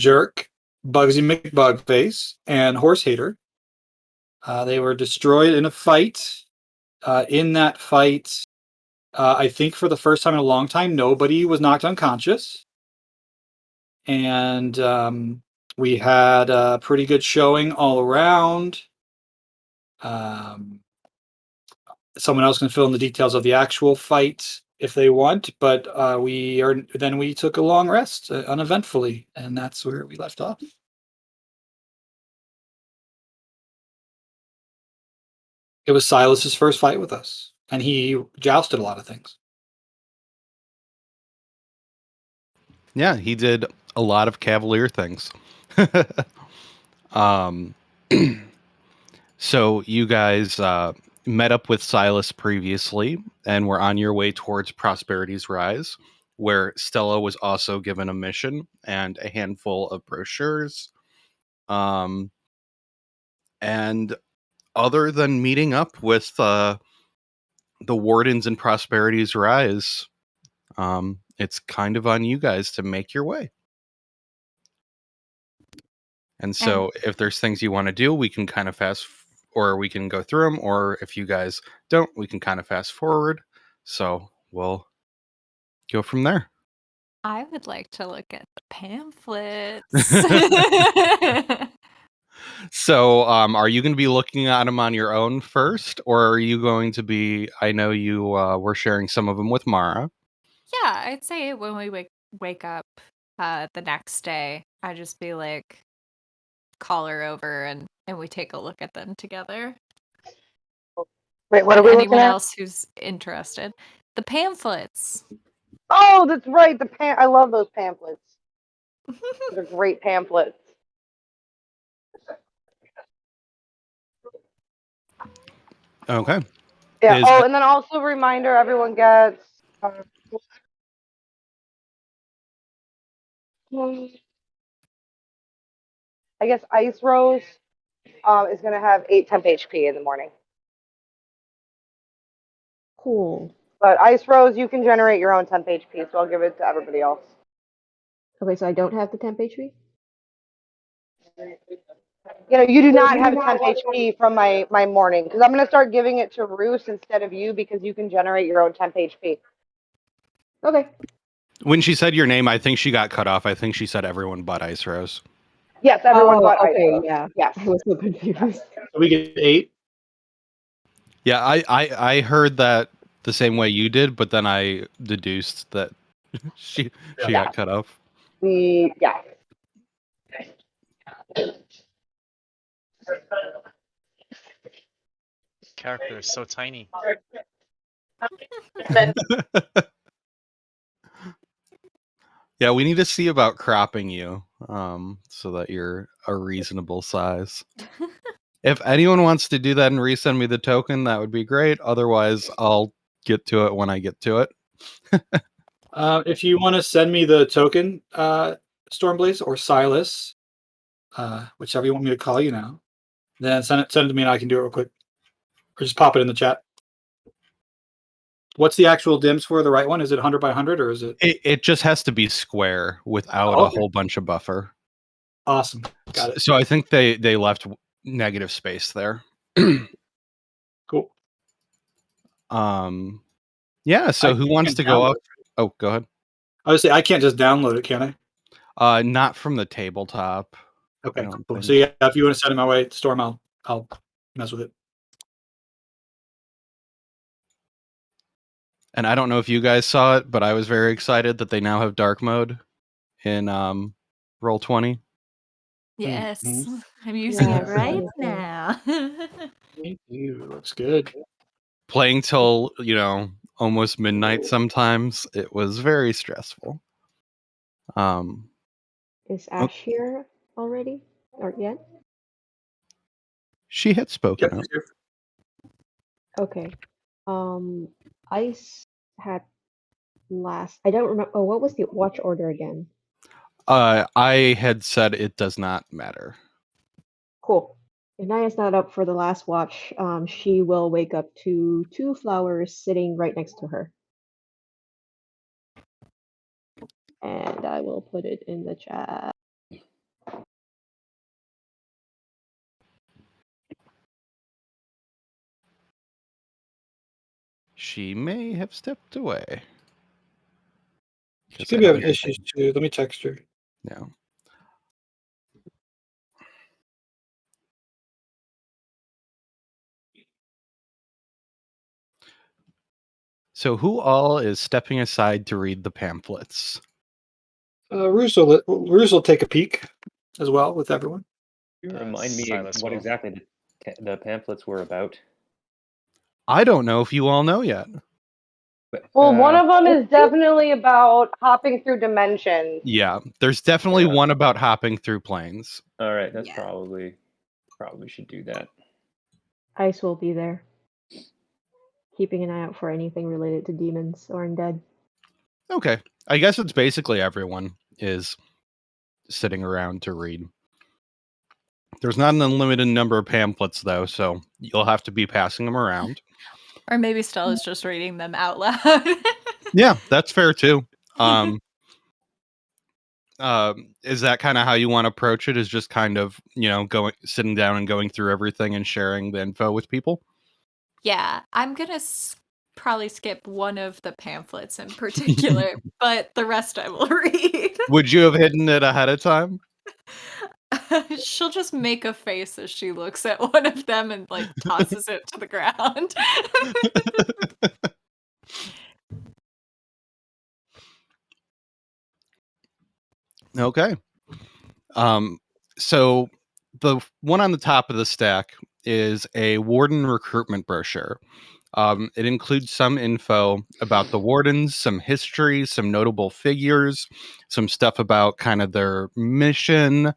Jerk, Bugsy McBugface, and Horse Hater. They were destroyed in a fight. In that fight, I think for the first time in a long time, nobody was knocked unconscious. And we had a pretty good showing all around. Someone else can fill in the details of the actual fight if they want, but we took a long rest uneventfully, and that's where we left off. It was Silas's first fight with us, and he jousted a lot of things. Yeah, he did a lot of cavalier things. So you guys met up with Silas previously and were on your way towards Prosperity's Rise, where Stella was also given a mission and a handful of brochures. And other than meeting up with the Wardens in Prosperity's Rise, it's kind of on you guys to make your way. And so if there's things you want to do, we can kind of or we can go through them, or if you guys don't, we can kind of fast forward. So we'll go from there. I would like to look at the pamphlets. So are you going to be looking at them on your own first, or are you going to be, I know you were sharing some of them with Mara. Yeah, I'd say when we wake up the next day, I'd just be like, call her over and we take a look at them together. Wait, what are we looking anyone at? else who's interested. The pamphlets. Oh, that's right. I love those pamphlets. They're great pamphlets. Okay. Yeah. And then also a reminder: everyone gets. I guess Ice Rose is going to have 8 temp HP in the morning. Cool. But Ice Rose, you can generate your own temp HP, so I'll give it to everybody else. Okay, so I don't have the temp HP? You do not have temp HP from my morning, because I'm going to start giving it to Roos instead of you, because you can generate your own temp HP. Okay. When she said your name, I think she got cut off. I think she said everyone but Ice Rose. Yes, everyone but Ice Rose. Yeah. Yes. I was so confused. So we get 8? Yeah, I heard that the same way you did, but then I deduced that she got cut off. Yeah. Character is so tiny. Yeah, we need to see about cropping you, so that you're a reasonable size. If anyone wants to do that and resend me the token, that would be great. Otherwise, I'll get to it when I get to it. If you want to send me the token, Stormblaze or Silas, whichever you want me to call you now, then send it to me and I can do it real quick. Or just pop it in the chat. What's the actual dims for the right one? Is it 100 by 100 or is it? It just has to be square without a whole bunch of buffer. Awesome. Got it. So I think they left negative space there. Cool. Yeah, so who wants to go up? Oh, go ahead. I would say I can't just download it, can I? Not from the tabletop. Okay, cool. So yeah, if you want to send it my way, Storm, I'll mess with it. And I don't know if you guys saw it, but I was very excited that they now have dark mode in Roll20. Yes, I'm using it right now. Thank you. Looks good. Playing till, almost midnight sometimes. It was very stressful. Is Ash here already? Or yet? She had spoken up. Okay. Ice had last. I don't remember. Oh, what was the watch order again? I had said it does not matter. Cool. If Naya's not up for the last watch, she will wake up to 2 flowers sitting right next to her. And I will put it in the chat. She may have stepped away. She 'Cause could I be having haven't- issues too. Let me text her. Yeah. So who all is stepping aside to read the pamphlets? Russo will take a peek as well with everyone. You remind me Silas what will. exactly the pamphlets were about. I don't know if you all know yet. But, Well, one of them is definitely about hopping through dimensions. Yeah, there's definitely Yeah. one about hopping through planes. all right, that's Yeah. probably should do that. Ice will be there, keeping an eye out for anything related to demons or undead. Okay. I guess it's basically everyone is sitting around to read. There's not an unlimited number of pamphlets, though, so you'll have to be passing them around. Or maybe Stella's just reading them out loud. Yeah, that's fair, too. Is that kind of how you want to approach it? Is just kind of, sitting down and going through everything and sharing the info with people? Yeah, I'm gonna probably skip one of the pamphlets in particular, but the rest I will read. Would you have hidden it ahead of time? She'll just make a face as she looks at one of them and like tosses it to the ground. Okay. So the one on the top of the stack is a warden recruitment brochure. It includes some info about the wardens, some history, some notable figures, some stuff about kind of their mission,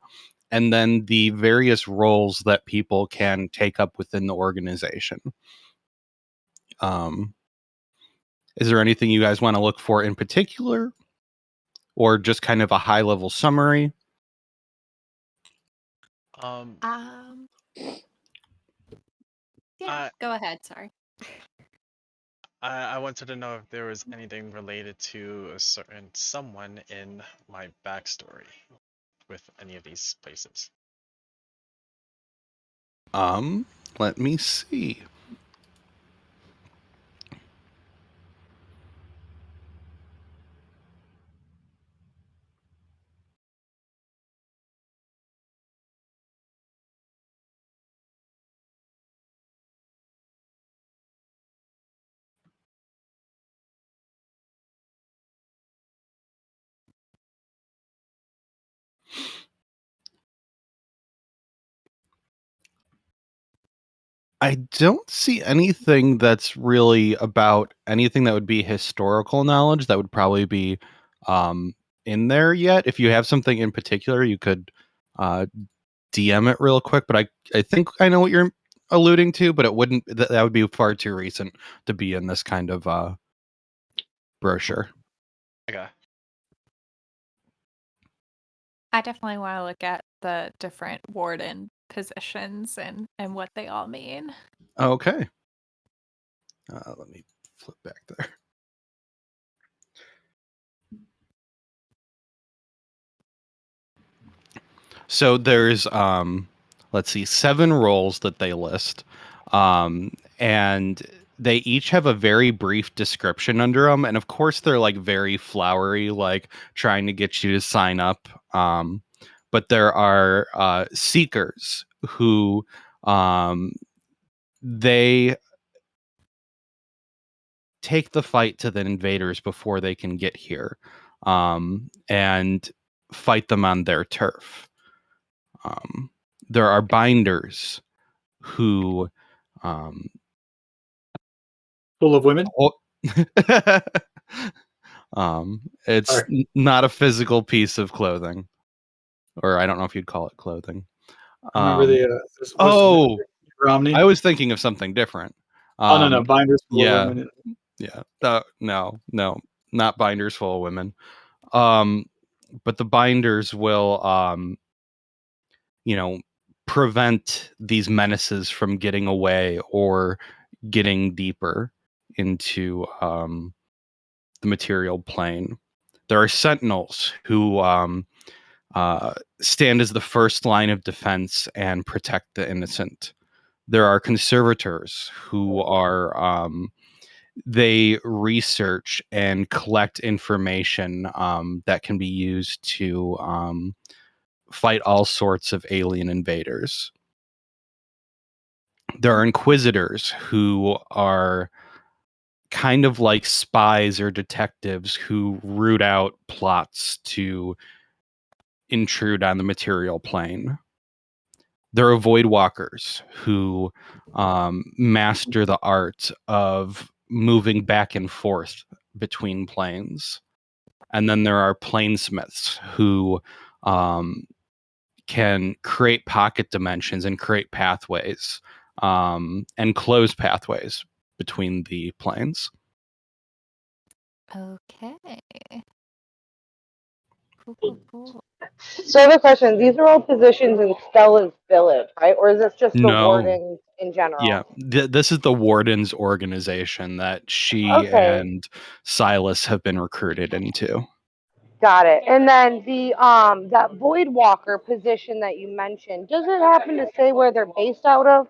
and then the various roles that people can take up within the organization. Is there anything you guys want to look for in particular, or just kind of a high level summary? Yeah, go ahead. Sorry. I wanted to know if there was anything related to a certain someone in my backstory with any of these places. Let me see. I don't see anything that's really about anything that would be historical knowledge that would probably be in there yet. If you have something in particular, you could DM it real quick. But I think I know what you're alluding to, but it wouldn't. That would be far too recent to be in this kind of brochure. Okay. I definitely want to look at the different warden positions and what they all mean. Okay. Let me flip back there. So there's let's see, 7 roles that they list. And they each have a very brief description under them, and of course they're like very flowery, like trying to get you to sign up. But there are seekers who they take the fight to the invaders before they can get here, and fight them on their turf. There are binders who Full of women. It's Sorry. not a physical piece of clothing, or I don't know if you'd call it clothing. Remember Oh, Romney? I was thinking of something different. No, binders full Yeah, of women. yeah. No, not binders full of women. But the binders will, prevent these menaces from getting away or getting deeper into the material plane. There are sentinels who stand as the first line of defense and protect the innocent. There are conservators who are they research and collect information that can be used to fight all sorts of alien invaders. There are inquisitors who are kind of like spies or detectives who root out plots to intrude on the material plane. There are void walkers who master the art of moving back and forth between planes. And then there are planesmiths who can create pocket dimensions and create pathways and close pathways between the planes. Okay. Cool. So I have a question. These are all positions in Stella's village, right? Or is this just the No. wardens in general? Yeah, this is the Wardens organization that she Okay. and Silas have been recruited into. Got it. And then the that void walker position that you mentioned, does it happen to say where they're based out of?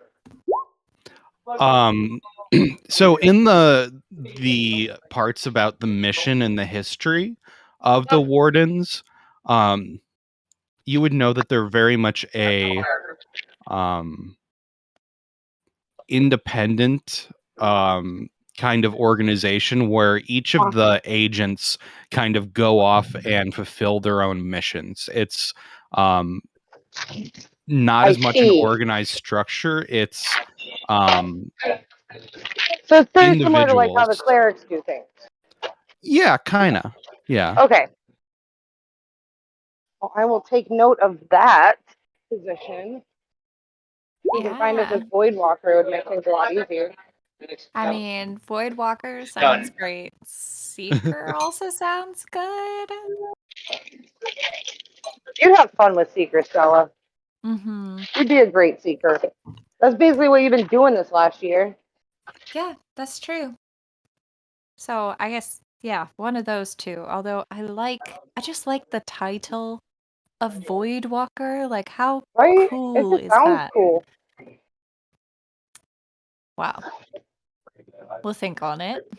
So in the parts about the mission and the history of the Wardens, you would know that they're very much a independent kind of organization where each of the agents kind of go off and fulfill their own missions. It's not as much an organized structure. It's So it's pretty similar to like how the individuals. clerics do things. Yeah, kind of. Yeah. Okay. Well, I will take note of that position. You can find us Yeah. as void walker, it would make things a lot easier. I mean, Void Walker sounds great. Seeker also sounds good. You'd have fun with Seeker, Stella. Mm-hmm. You'd be a great Seeker. That's basically what you've been doing this last year. Yeah, that's true. So I guess, yeah, one of those two. Although I just like the title of Void Walker. Like, how Right? cool It just is sounds that? cool. Wow. We'll think on it.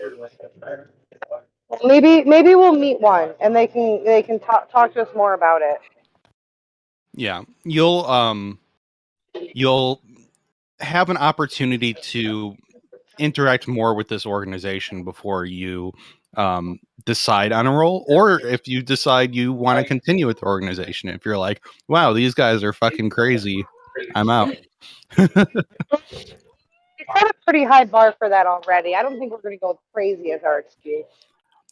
Well, maybe we'll meet one and they can talk to us more about it. Yeah. You'll have an opportunity to interact more with this organization before you decide on a role, or if you decide you want to continue with the organization. If you're like, wow, these guys are fucking crazy, I'm out. We set a pretty high bar for that already. I don't think we're going to go crazy as our excuse.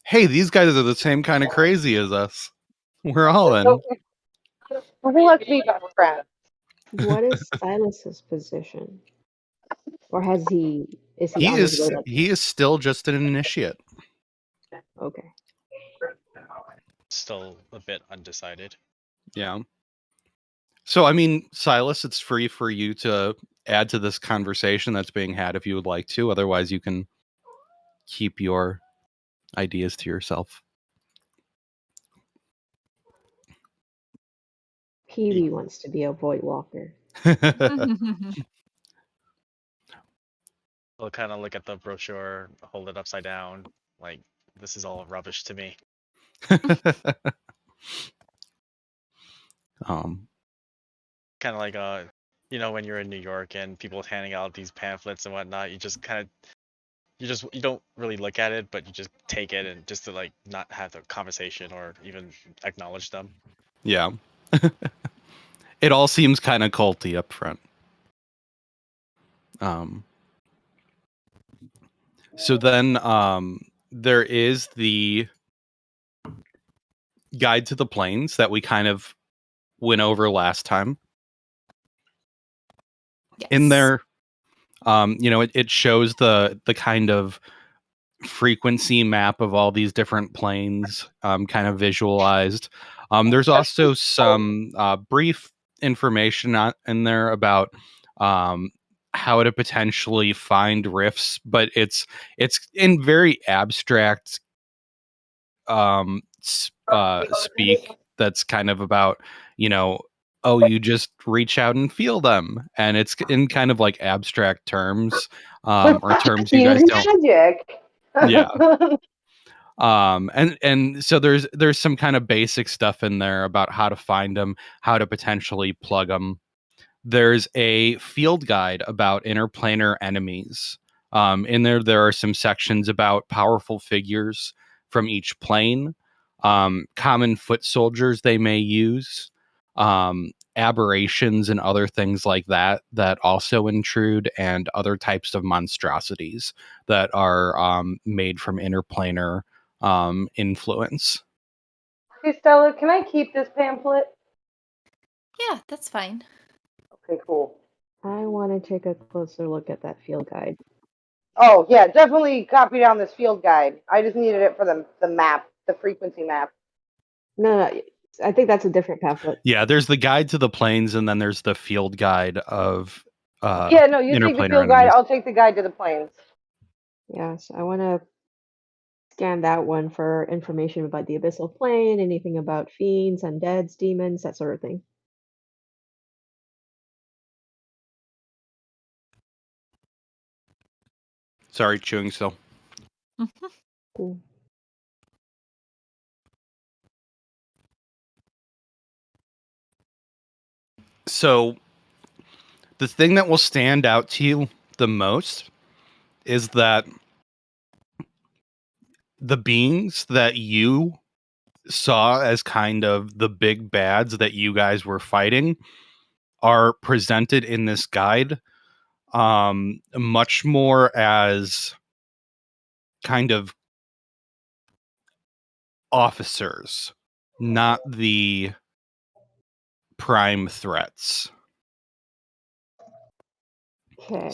Hey, these guys are the same kind of crazy as us. We're all in. Let's be best friends. What is Silas's position? Or is he He on his way? is still just an initiate. Okay. Still a bit undecided. Yeah. So, I mean, Silas, it's free for you to add to this conversation that's being had if you would like to. Otherwise, you can keep your ideas to yourself. Pee-wee wants to be a void walker. I'll kind of look at the brochure, hold it upside down, like, this is all rubbish to me. Kind of like when you're in New York and people handing out these pamphlets and whatnot, you don't really look at it, but you just take it and just to like not have the conversation or even acknowledge them. Yeah. It all seems kind of culty up front. So then there is the guide to the plains that we kind of went over last time. Yes. In there, it shows the kind of frequency map of all these different planes, kind of visualized. There's also some brief information in there about how to potentially find rifts, but it's in very abstract speak that's kind of about, oh, you just reach out and feel them, and it's in kind of like abstract terms, or terms you guys don't. Magic. Yeah. And so there's some kind of basic stuff in there about how to find them, how to potentially plug them. There's a field guide about interplanar enemies. In there are some sections about powerful figures from each plane, common foot soldiers they may use, aberrations and other things like that that also intrude, and other types of monstrosities that are made from interplanar influence. Hey Stella, can I keep this pamphlet? Yeah, that's fine. Okay, cool. I want to take a closer look at that field guide. Oh yeah, definitely copy down this field guide. I just needed it for the map, the frequency map. No, I think that's a different pamphlet. Yeah, there's the guide to the planes, and then there's the field guide of Yeah, no, you take the interplanar field guide. enemies. I'll take the guide to the planes. Yeah, so I want to scan that one for information about the abyssal plane, anything about fiends, undeads, demons, that sort of thing. Sorry, chewing still. Cool. So the thing that will stand out to you the most is that the beings that you saw as kind of the big bads that you guys were fighting are presented in this guide much more as kind of officers, not the prime threats. Okay.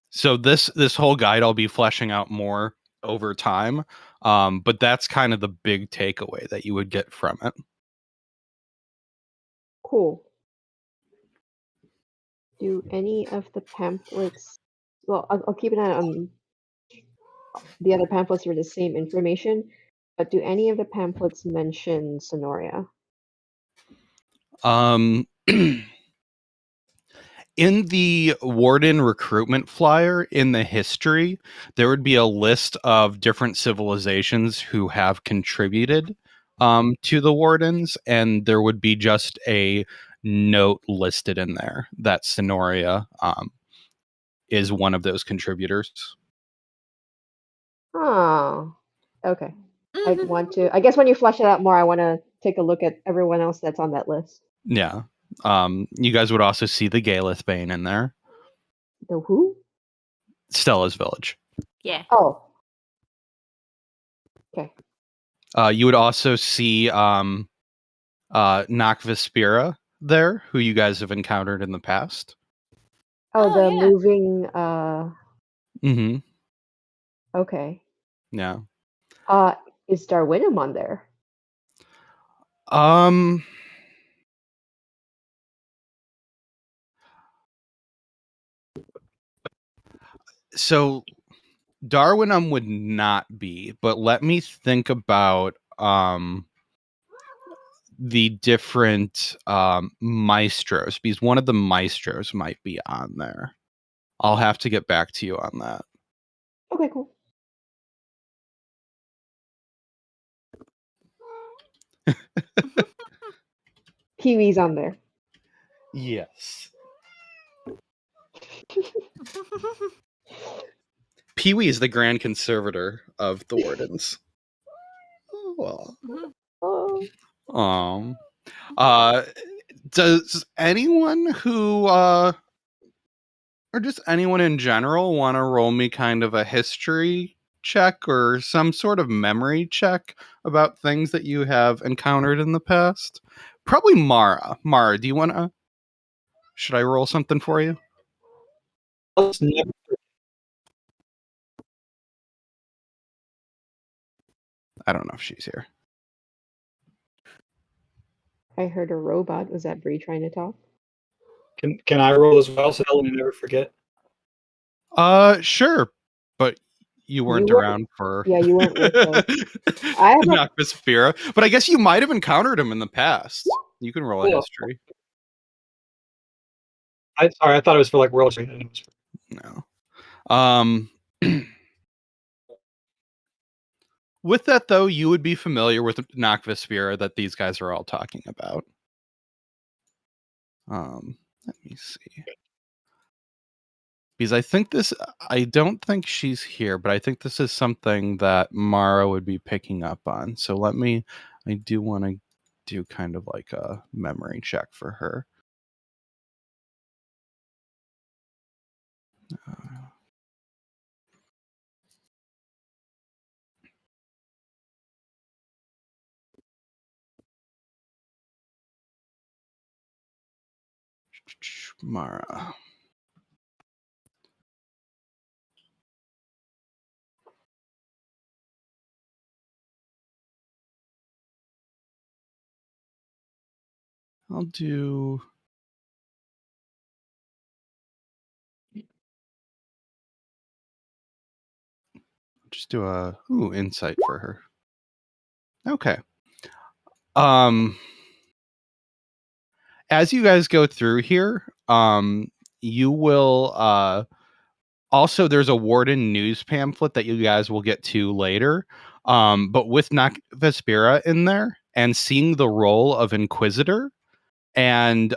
So this whole guide I'll be fleshing out more over time, but that's kind of the big takeaway that you would get from it. Cool. Do any of the pamphlets? Well, I'll keep an eye on the other pamphlets for the same information, but do any of the pamphlets mention Sonoria? Um, in the Warden recruitment flyer in the history, there would be a list of different civilizations who have contributed to the Wardens, and there would be just a note listed in there that Sonoria is one of those contributors. Oh, okay. I guess when you flesh it out more, I want to take a look at everyone else that's on that list. Yeah. You guys would also see the Galeth Bane in there. The who? Stella's village. Yeah. Oh. Okay. You would also see Nakvispira there, who you guys have encountered in the past. Oh, Oh, the yeah. moving, Mm-hmm. okay. Yeah. Is Darwinum on there? Um. So Darwinum would not be, but let me think about the different maestros, because one of the maestros might be on there. I'll have to get back to you on that. Okay, cool. Pee-wee's on there. Yes. Pee-wee is the grand conservator of the Wardens. Oh, well. Oh. Does anyone who or just anyone in general want to roll me kind of a history check or some sort of memory check about things that you have encountered in the past? Probably Mara. Mara, do you want to? Should I roll something for you? I don't know if she's here. I heard a robot. Was that Bree trying to talk? Can I roll as well so that we never forget? Sure, but you weren't weren't- around for Yeah, you weren't with us. I have a, Noctispira, but I guess you might have encountered him in the past. You can roll a Cool. history. Sorry, I thought it was for like World Trade. No. With that, though, you would be familiar with Nocvaspira that these guys are all talking about. Let me see. Because I don't think she's here, but I think this is something that Mara would be picking up on. So I do want to do kind of like a memory check for her. Mara. I'll just do a insight for her. Okay. As you guys go through here, you will also, there's a Warden news pamphlet that you guys will get to later. But with Vespera in there and seeing the role of Inquisitor, and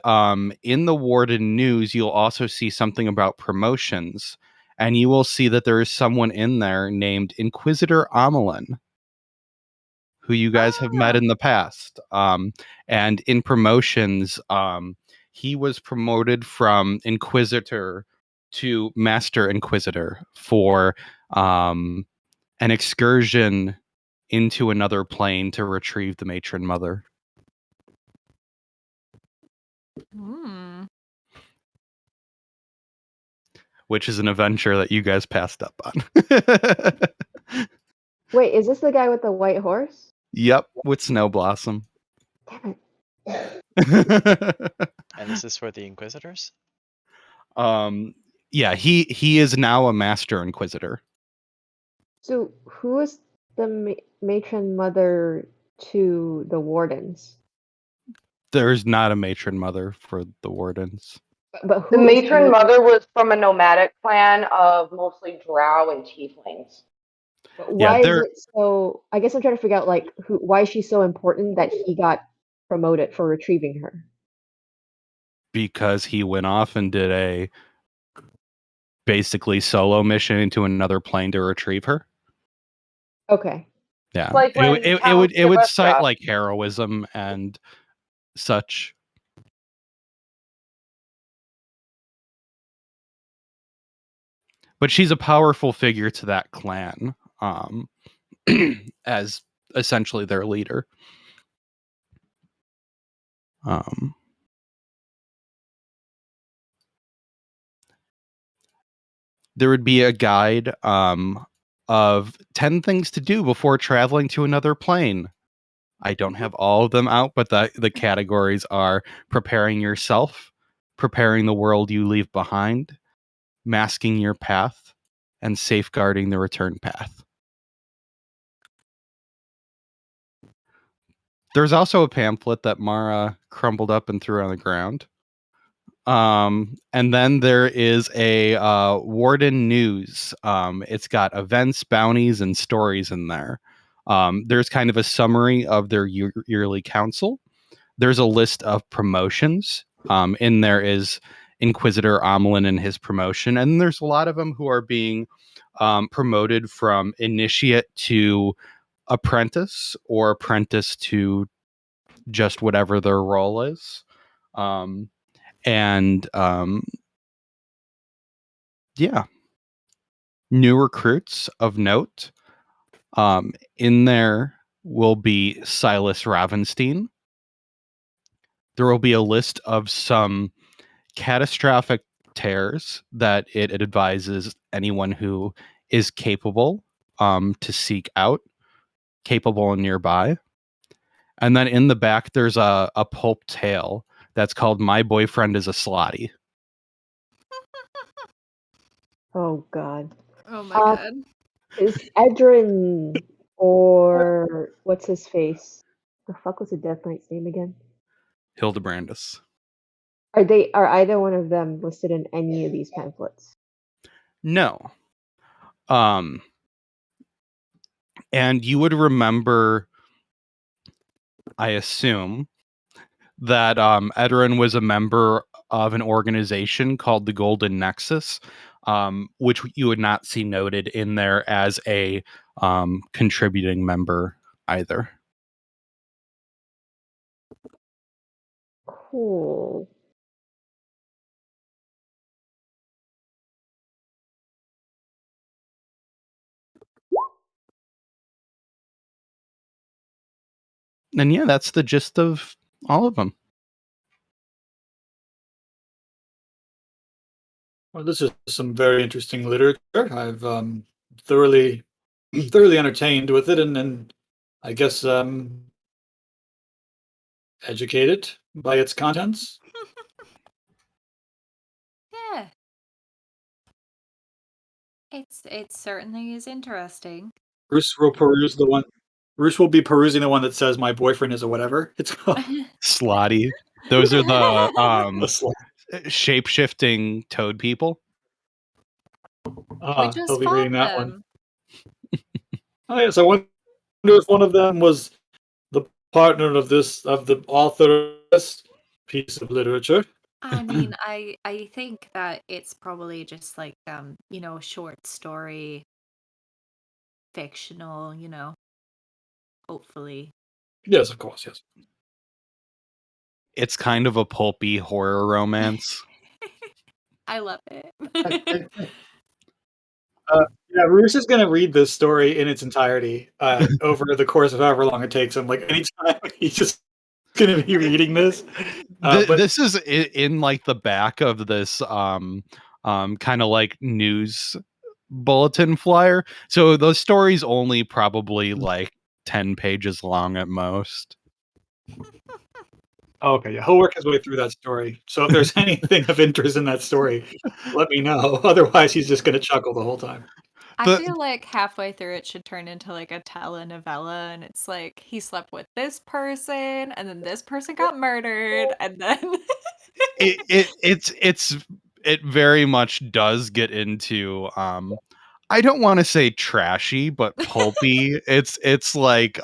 in the Warden news, you'll also see something about promotions. And you will see that there is someone in there named Inquisitor Amelin, who you guys have met in the past. And in promotions, he was promoted from Inquisitor to Master Inquisitor for an excursion into another plane to retrieve the matron mother. Hmm. Which is an adventure that you guys passed up on. Wait, is this the guy with the white horse? Yep, with Snow Blossom. Damn And this is for the Inquisitors? Yeah, he is now a Master Inquisitor. So, who is the matron mother to the Wardens? There's not a matron mother for the Wardens. But The who is matron mother was from a nomadic clan of mostly drow and tieflings. But Yeah, why is they're it so? I guess I'm trying to figure out like why is she so important that he got promoted for retrieving her? because he went off and did a basically solo mission into another plane to retrieve her. Okay. Yeah, Like when Count it would cite Sylvester. like heroism and such. But she's a powerful figure to that clan, as essentially their leader. There would be a guide of 10 things to do before traveling to another plane. I don't have all of them out, but the categories are preparing yourself, preparing the world you leave behind, masking your path, and safeguarding the return path. There's also a pamphlet that Mara crumbled up and threw on the ground. And then there is a Warden News. It's got events, bounties, and stories in there. There's kind of a summary of their yearly council. There's a list of promotions. In there is Inquisitor Amelin and his promotion, and there's a lot of them who are being promoted from initiate to apprentice or apprentice to just whatever their role is. And yeah, new recruits of note. In there will be Silas Ravenstein. There will be a list of some catastrophic tears that it advises anyone who is capable to seek out, capable and nearby. And then in the back, there's a pulp tale that's called My Boyfriend is a Slotty. Oh God. Oh my god. Is Edrin or what's his face? The fuck was the Death Knight's name again? Hildebrandus. Are either one of them listed in any of these pamphlets? No. And you would remember, I assume, that Edoran was a member of an organization called the Golden Nexus, which you would not see noted in there as a contributing member either. Cool. And yeah, that's the gist of all of them. Well, this is some very interesting literature. I've thoroughly thoroughly entertained with it, and I guess educated by its contents. Yeah. It certainly is interesting. Bruce will peruse the one. Bruce will be perusing the one that says "My boyfriend is a whatever." It's called Slotty. Those are the a slut. shape-shifting toad people. We He'll just be fought reading that one. them. Oh yes, I wonder if one of them was the partner of the author of this piece of literature. I mean, I think that it's probably just like short story, fictional, hopefully. Yes, of course, yes. It's kind of a pulpy horror romance. I love it. Yeah, Bruce is going to read this story in its entirety over the course of however long it takes him. Like anytime he's just going to be reading this. But This is in like the back of this kind of like news bulletin flyer. So those stories only probably like 10 pages long at most. okay, yeah, he'll work his way through that story. So if there's anything of interest in that story, let me know. Otherwise, he's just going to chuckle the whole time. I The- feel like halfway through it should turn into like a telenovela, and it's like he slept with this person, and then this person got murdered, and then it very much does get into I don't want to say trashy, but pulpy. It's like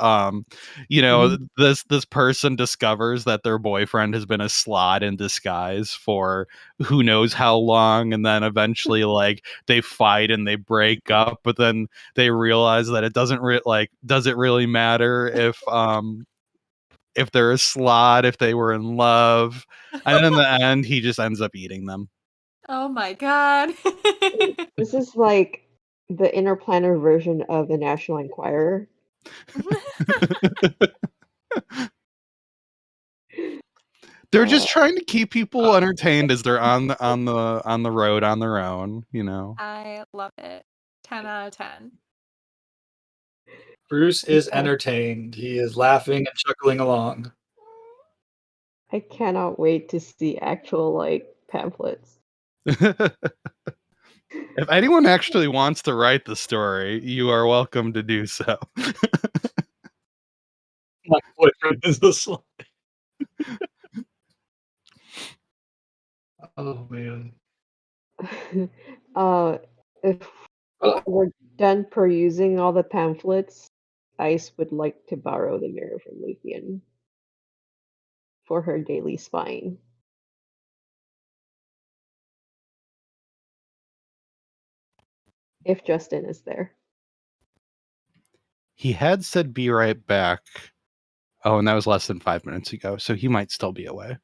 this person discovers that their boyfriend has been a slut in disguise for who knows how long, and then eventually like they fight and they break up, but then they realize that it does it really matter if they're a slut, if they were in love, and then in the end he just ends up eating them. oh my god. This is like the interplanar version of the National Enquirer. They're just trying to keep people Uh, entertained as they're on the road on their own, you know. I love it. 10 out of 10. Bruce is Uh, entertained. He is laughing and chuckling along. I cannot wait to see actual like pamphlets. If anyone actually wants to write the story, you are welcome to do so. My boyfriend is a slut. Oh man. If Uh, we're done perusing all the pamphlets, Ice would like to borrow the mirror from Luthien for her daily spying. If Justin is there. He had said be right back. Oh, and that was less than 5 minutes ago, so he might still be away.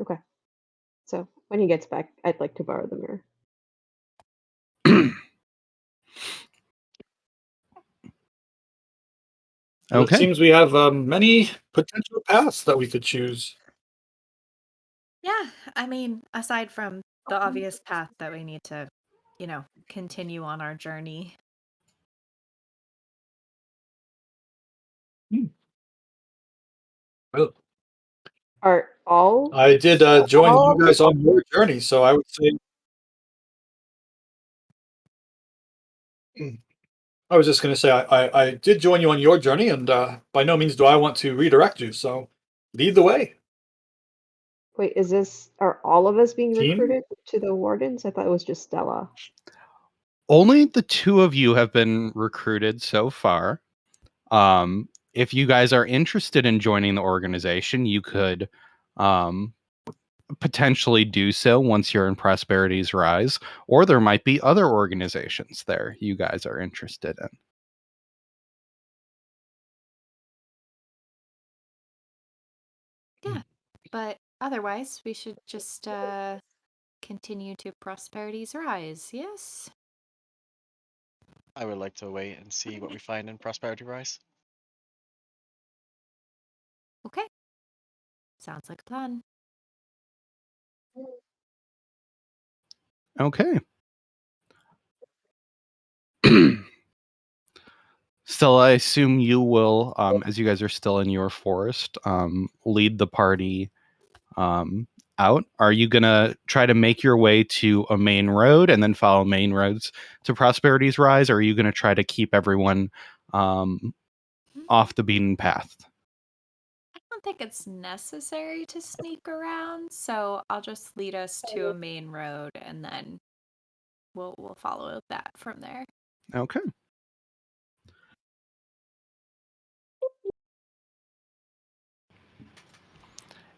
Okay. So when he gets back, I'd like to borrow the mirror. It Okay. seems we have many potential paths that we could choose. Yeah, I mean, aside from the obvious path that we need to, continue on our journey. Well, Are all I did join all you of the guys on your journey, so I would say. I was just going to say I did join you on your journey, and by no means do I want to redirect you. So lead the way, wait, are all of us being team. recruited to the Wardens? I thought it was just Stella. Only the two of you have been recruited so far. If you guys are interested in joining the organization, you could potentially do so once you're in Prosperity's Rise, or there might be other organizations there you guys are interested in. Yeah, but otherwise, we should just continue to Prosperity's Rise, yes? I would like to wait and see what we find in Prosperity Rise. Okay. Sounds like a plan. Okay. Still, I assume you will, as you guys are still in your forest, lead the party out. Are you going to try to make your way to a main road and then follow main roads to Prosperity's Rise, or are you going to try to keep everyone off the beaten path? I don't think it's necessary to sneak around, so I'll just lead us to a main road and then we'll follow that from there. Okay.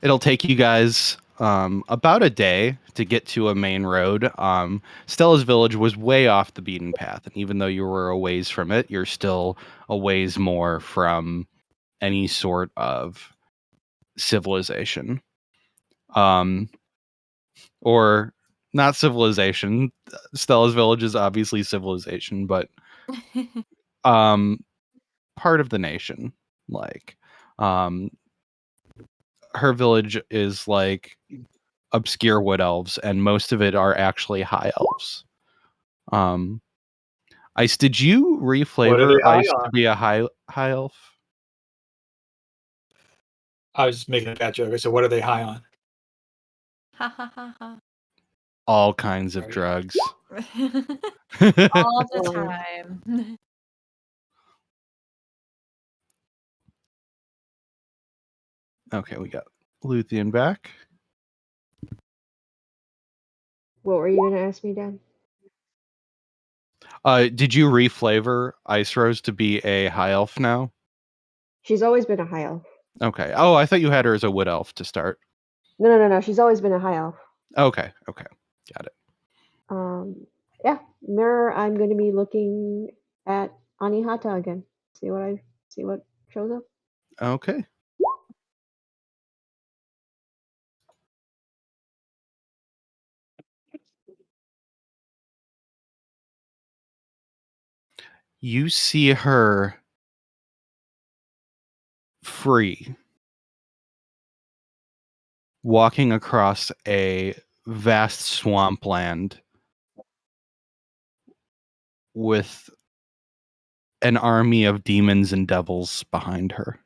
It'll take you guys about a day to get to a main road. Stella's village was way off the beaten path, and even though you were a ways from it, you're still a ways more from any sort of civilization. Or not civilization. Stella's village is obviously civilization, but part of the nation. Like, her village is like obscure wood elves, and most of it are actually high elves. Ice, did you reflavor high Ice to on? be a high elf? I was just making a bad joke. I said, what are they high on? Ha ha ha ha. All kinds of Right. drugs. All the Um, time. Okay, we got Luthien back. what were you gonna ask me, Dan? Did you reflavor Ice Rose to be a high elf now? She's always been a high elf. Okay. Oh, I thought you had her as a wood elf to start. No. She's always been a high elf. Okay. Got it. Yeah, Mirror. I'm going to be looking at Anihata again. See what shows up. Okay. You see her free, walking across a vast swampland with an army of demons and devils behind her.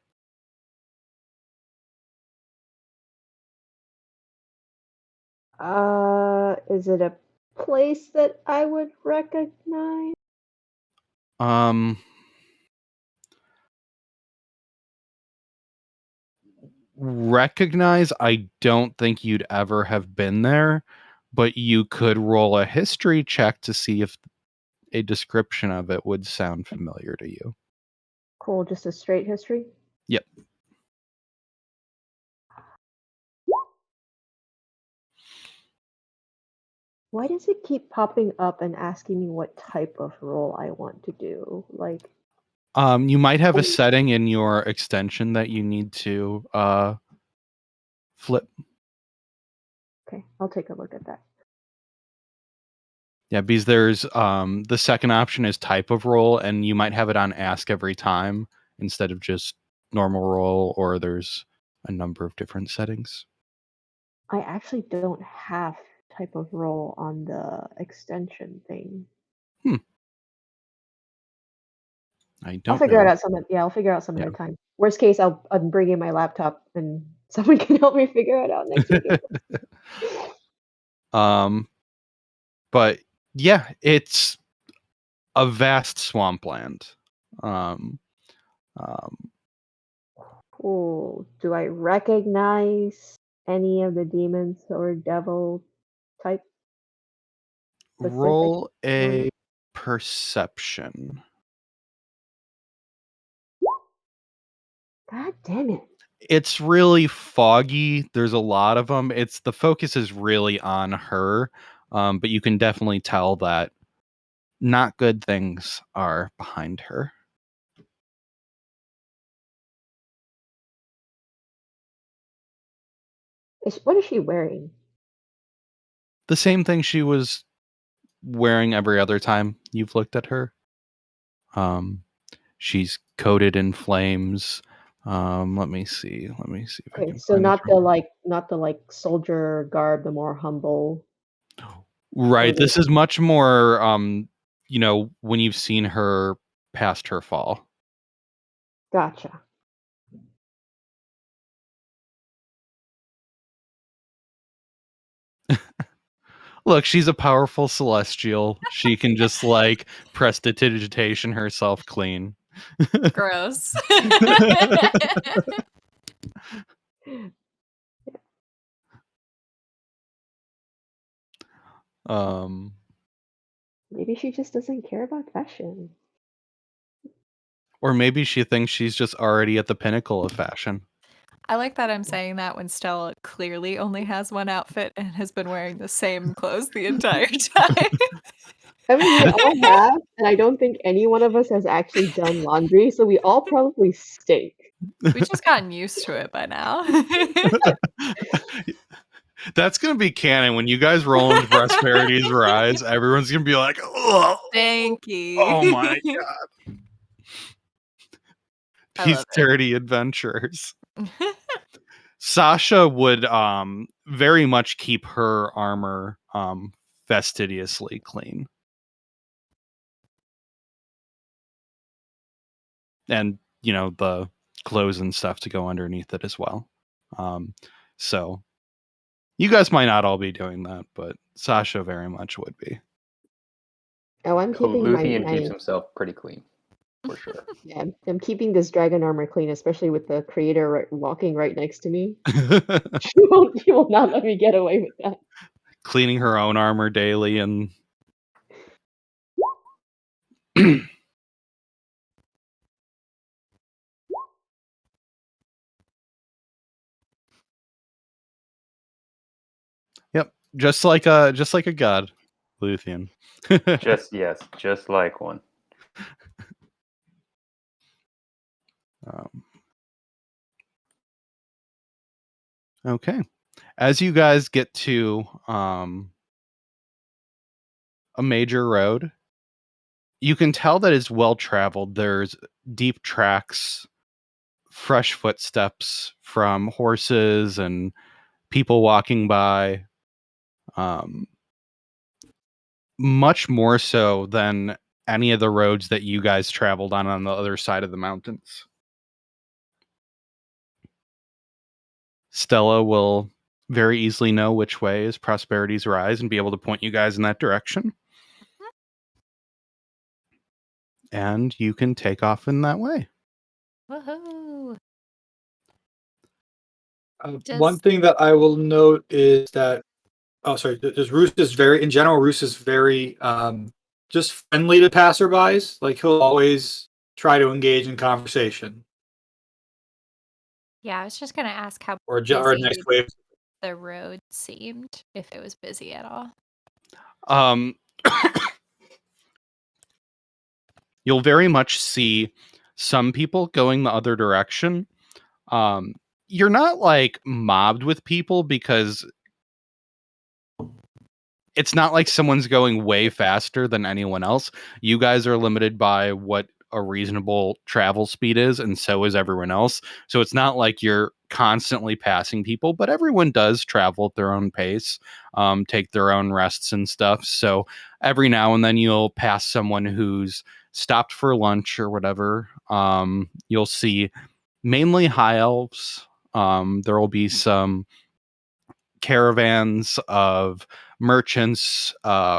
Is it a place that I would recognize? Recognize, I don't think you'd ever have been there, but you could roll a history check to see if a description of it would sound familiar to you. Cool, just a straight history. Yep. Why does it keep popping up and asking me what type of role I want to do? Like, You might have a setting in your extension that you need to flip. okay, I'll take a look at that. Yeah, because there's the second option is type of role, and you might have it on ask every time instead of just normal role, or there's a number of different settings. I actually don't have type of role on the extension thing. I I'll don't figure it know. out some. Yeah, I'll figure out some Yeah. other time. Worst case, I'll bring in my laptop and someone can help me figure it out next week. But yeah, it's a vast swampland. Um, Cool. Do I recognize any of the demons or devil type specific? roll a perception. God damn it. It's really foggy. There's a lot of them. The focus is really on her, but you can definitely tell that not good things are behind her. What is she wearing? The same thing she was wearing every other time you've looked at her. She's coated in flames. Let me see if I Okay, can so find this not the like soldier garb, the more humble. Right. clothing. This is much more when you've seen her past her fall. Gotcha. Look, she's a powerful celestial. She can just like prestidigitation herself clean. Gross. um Maybe she just doesn't care about fashion. or maybe she thinks she's just already at the pinnacle of fashion. I like that I'm saying that when Stella clearly only has one outfit and has been wearing the same clothes the entire time. I mean, we all have, and I don't think any one of us has actually done laundry, so we all probably stink. We just gotten used to it by now. That's gonna be canon when you guys roll into Prosperity's Rise. Everyone's gonna be like, "Oh, Stanky. oh my god, I these love it. dirty adventures." Sasha would very much keep her armor fastidiously clean. And, the clothes and stuff to go underneath it as well. So you guys might not all be doing that, but Sasha very much would be. Oh, I'm keeping my Luthien keeps himself pretty clean, for sure. yeah, I'm keeping this dragon armor clean, especially with the creator walking right next to me. She will not let me get away with that. Cleaning her own armor daily and Yep, just like a god, Luthien. Just like one. Okay. As you guys get to a major road, you can tell that it's well traveled. There's deep tracks, fresh footsteps from horses and people walking by. Much more so than any of the roads that you guys traveled on the other side of the mountains. Stella will very easily know which way is Prosperity's Rise and be able to point you guys in that direction. And you can take off in that way. Woohoo. One thing that I will note is that, Roos is very just friendly to passerbys. Like he'll always try to engage in conversation. Yeah, I was just gonna ask how Or a busy nice way. the road seemed, if it was busy at all. You'll very much see some people going the other direction. You're not like mobbed with people because it's not like someone's going way faster than anyone else. You guys are limited by what a reasonable travel speed is, and so is everyone else. So it's not like you're constantly passing people, but everyone does travel at their own pace, take their own rests and stuff. So every now and then you'll pass someone who's stopped for lunch or whatever. You'll see mainly high elves. There will be some caravans of merchants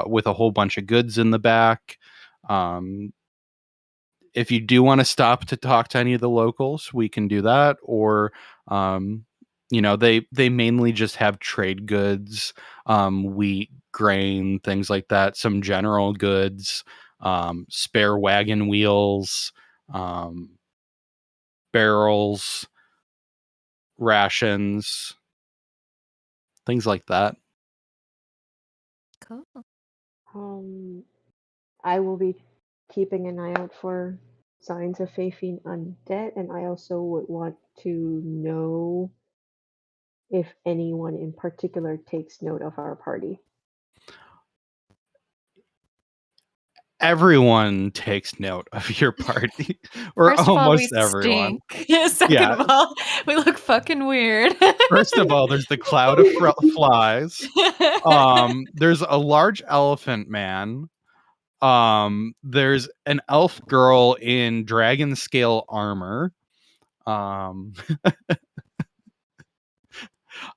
with a whole bunch of goods in the back. If you do want to stop to talk to any of the locals, we can do that. Or, they mainly just have trade goods, wheat, grain, things like that, some general goods. spare wagon wheels, barrels, rations, things like that. Cool. I will be keeping an eye out for signs of faithing undead, and I also would want to know if anyone in particular takes note of our party. Everyone takes note of your party, or First of all, we almost everyone. stink. Second Yeah. of all, we look fucking weird. First of all, there's the cloud of flies. There's a large elephant man. There's an elf girl in dragon scale armor.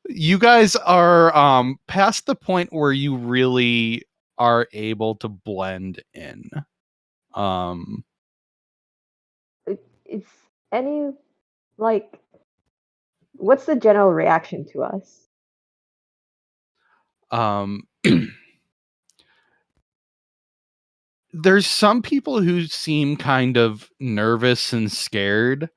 You guys are past the point where you really are able to blend in. It's any like, what's the general reaction to us? There's some people who seem kind of nervous and scared.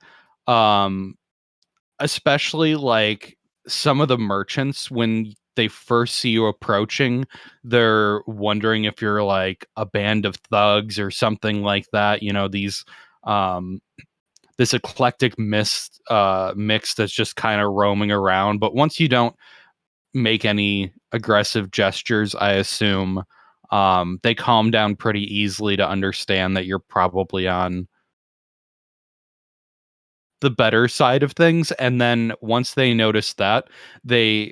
Especially like some of the merchants, when they first see you approaching, they're wondering if you're like a band of thugs or something like that. You know, these this eclectic mix that's just kind of roaming around. But once you don't make any aggressive gestures, I assume they calm down pretty easily to understand that you're probably on the better side of things. And then once they notice that, they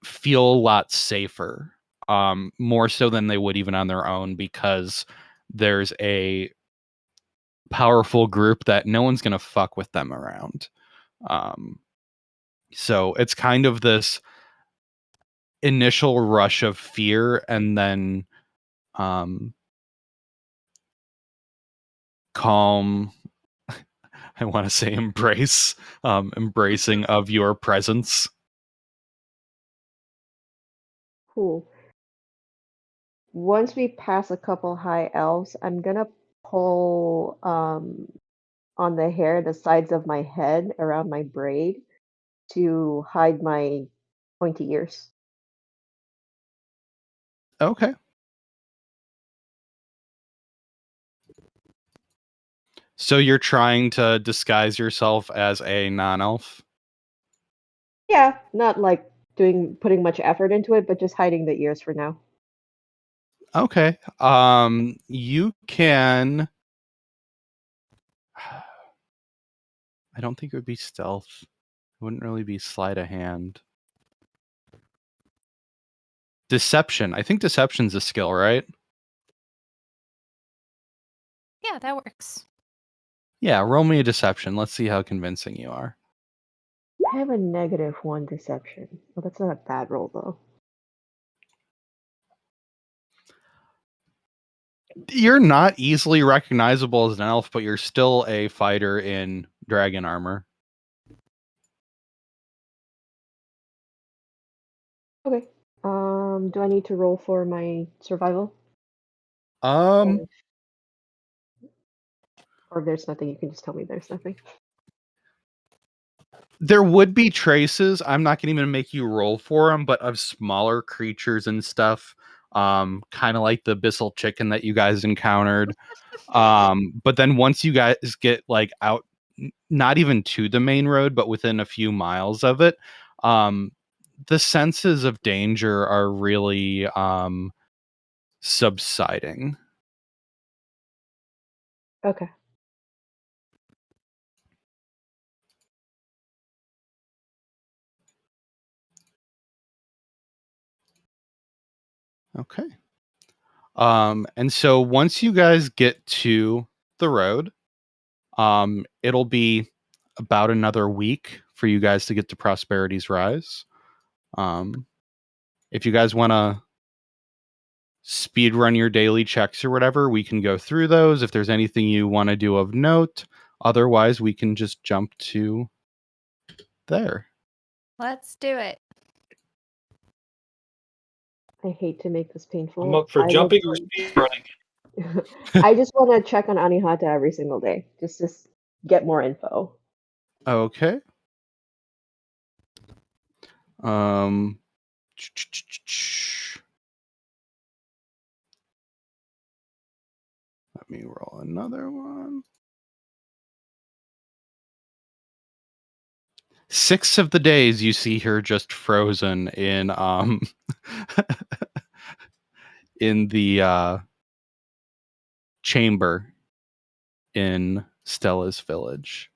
feel a lot safer, more so than they would even on their own, because there's a powerful group that no one's going to fuck with them around. So it's kind of this initial rush of fear, and then calm, I want to say embrace, embracing of your presence. Cool. Once we pass a couple high elves, I'm gonna pull on the hair, the sides of my head around my braid to hide my pointy ears. Okay. So you're trying to disguise yourself as a non-elf? Yeah, not like putting much effort into it, but just hiding the ears for now. Okay. You can. I don't think it would be stealth. It wouldn't really be sleight of hand. Deception. I think deception's a skill, right? Yeah, that works. Yeah, roll me a deception. Let's see how convincing you are. I have a -1 deception. Well, that's not a bad roll though. You're not easily recognizable as an elf, but you're still a fighter in dragon armor. Okay. Do I need to roll for my survival? Um, Or if there's nothing, you can just tell me there's nothing. there would be traces. I'm not going to even make you roll for them, but of smaller creatures and stuff. Kind of like the abyssal chicken that you guys encountered. But then once you guys get like out, not even to the main road, but within a few miles of it, the senses of danger are really subsiding. Okay. Okay. And so once you guys get to the road, it'll be about another week for you guys to get to Prosperity's Rise. If you guys want to speed run your daily checks or whatever, we can go through those. If there's anything you want to do of note, otherwise we can just jump to there. Let's do it. I hate to make this painful. I'm up for I will jumping or be- speed running. I just want to check on Anihata every single day, just to get more info. Okay. Um. Let me roll another one. 6 of the days you see her just frozen in in the chamber in Stella's village.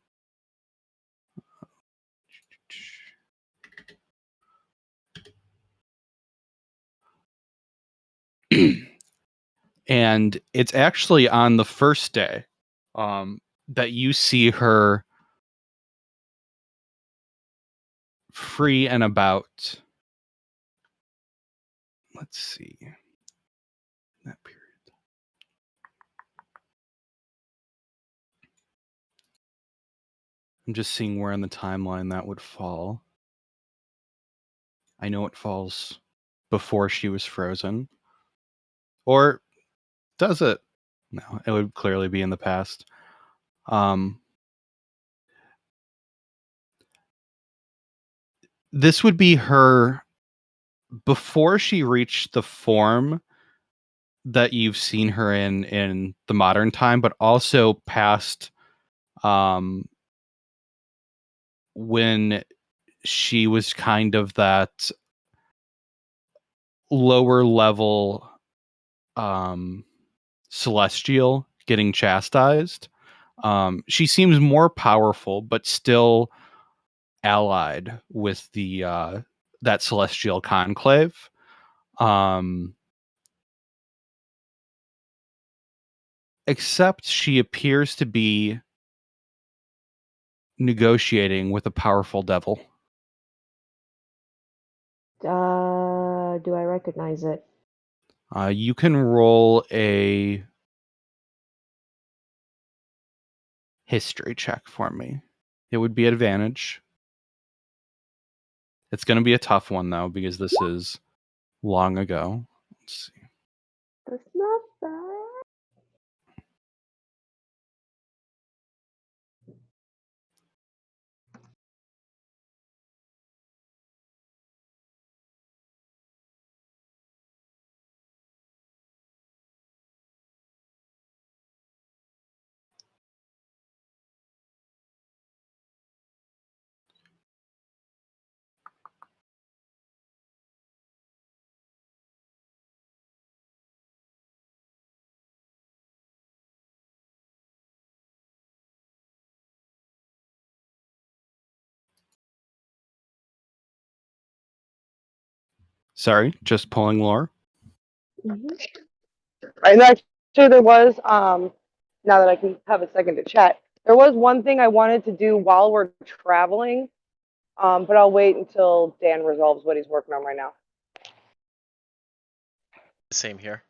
And it's actually on the first day that you see her free and about. Let's see. That period. I'm just seeing where in the timeline that would fall. I know it falls before she was frozen. Or does it? No, it would clearly be in the past. This would be her before she reached the form that you've seen her in the modern time, but also past when she was kind of that lower level celestial getting chastised. She seems more powerful, but still allied with the that celestial conclave. Except she appears to be negotiating with a powerful devil. Do I recognize it? You can roll a history check for me. It would be advantage. It's going to be a tough one, though, because this is long ago. Let's see. That's not bad. Sorry, just pulling lore. Mm-hmm. And actually, there was, now that I can have a second to chat, there was one thing I wanted to do while we're traveling, but I'll wait until Dan resolves what he's working on right now. Same here.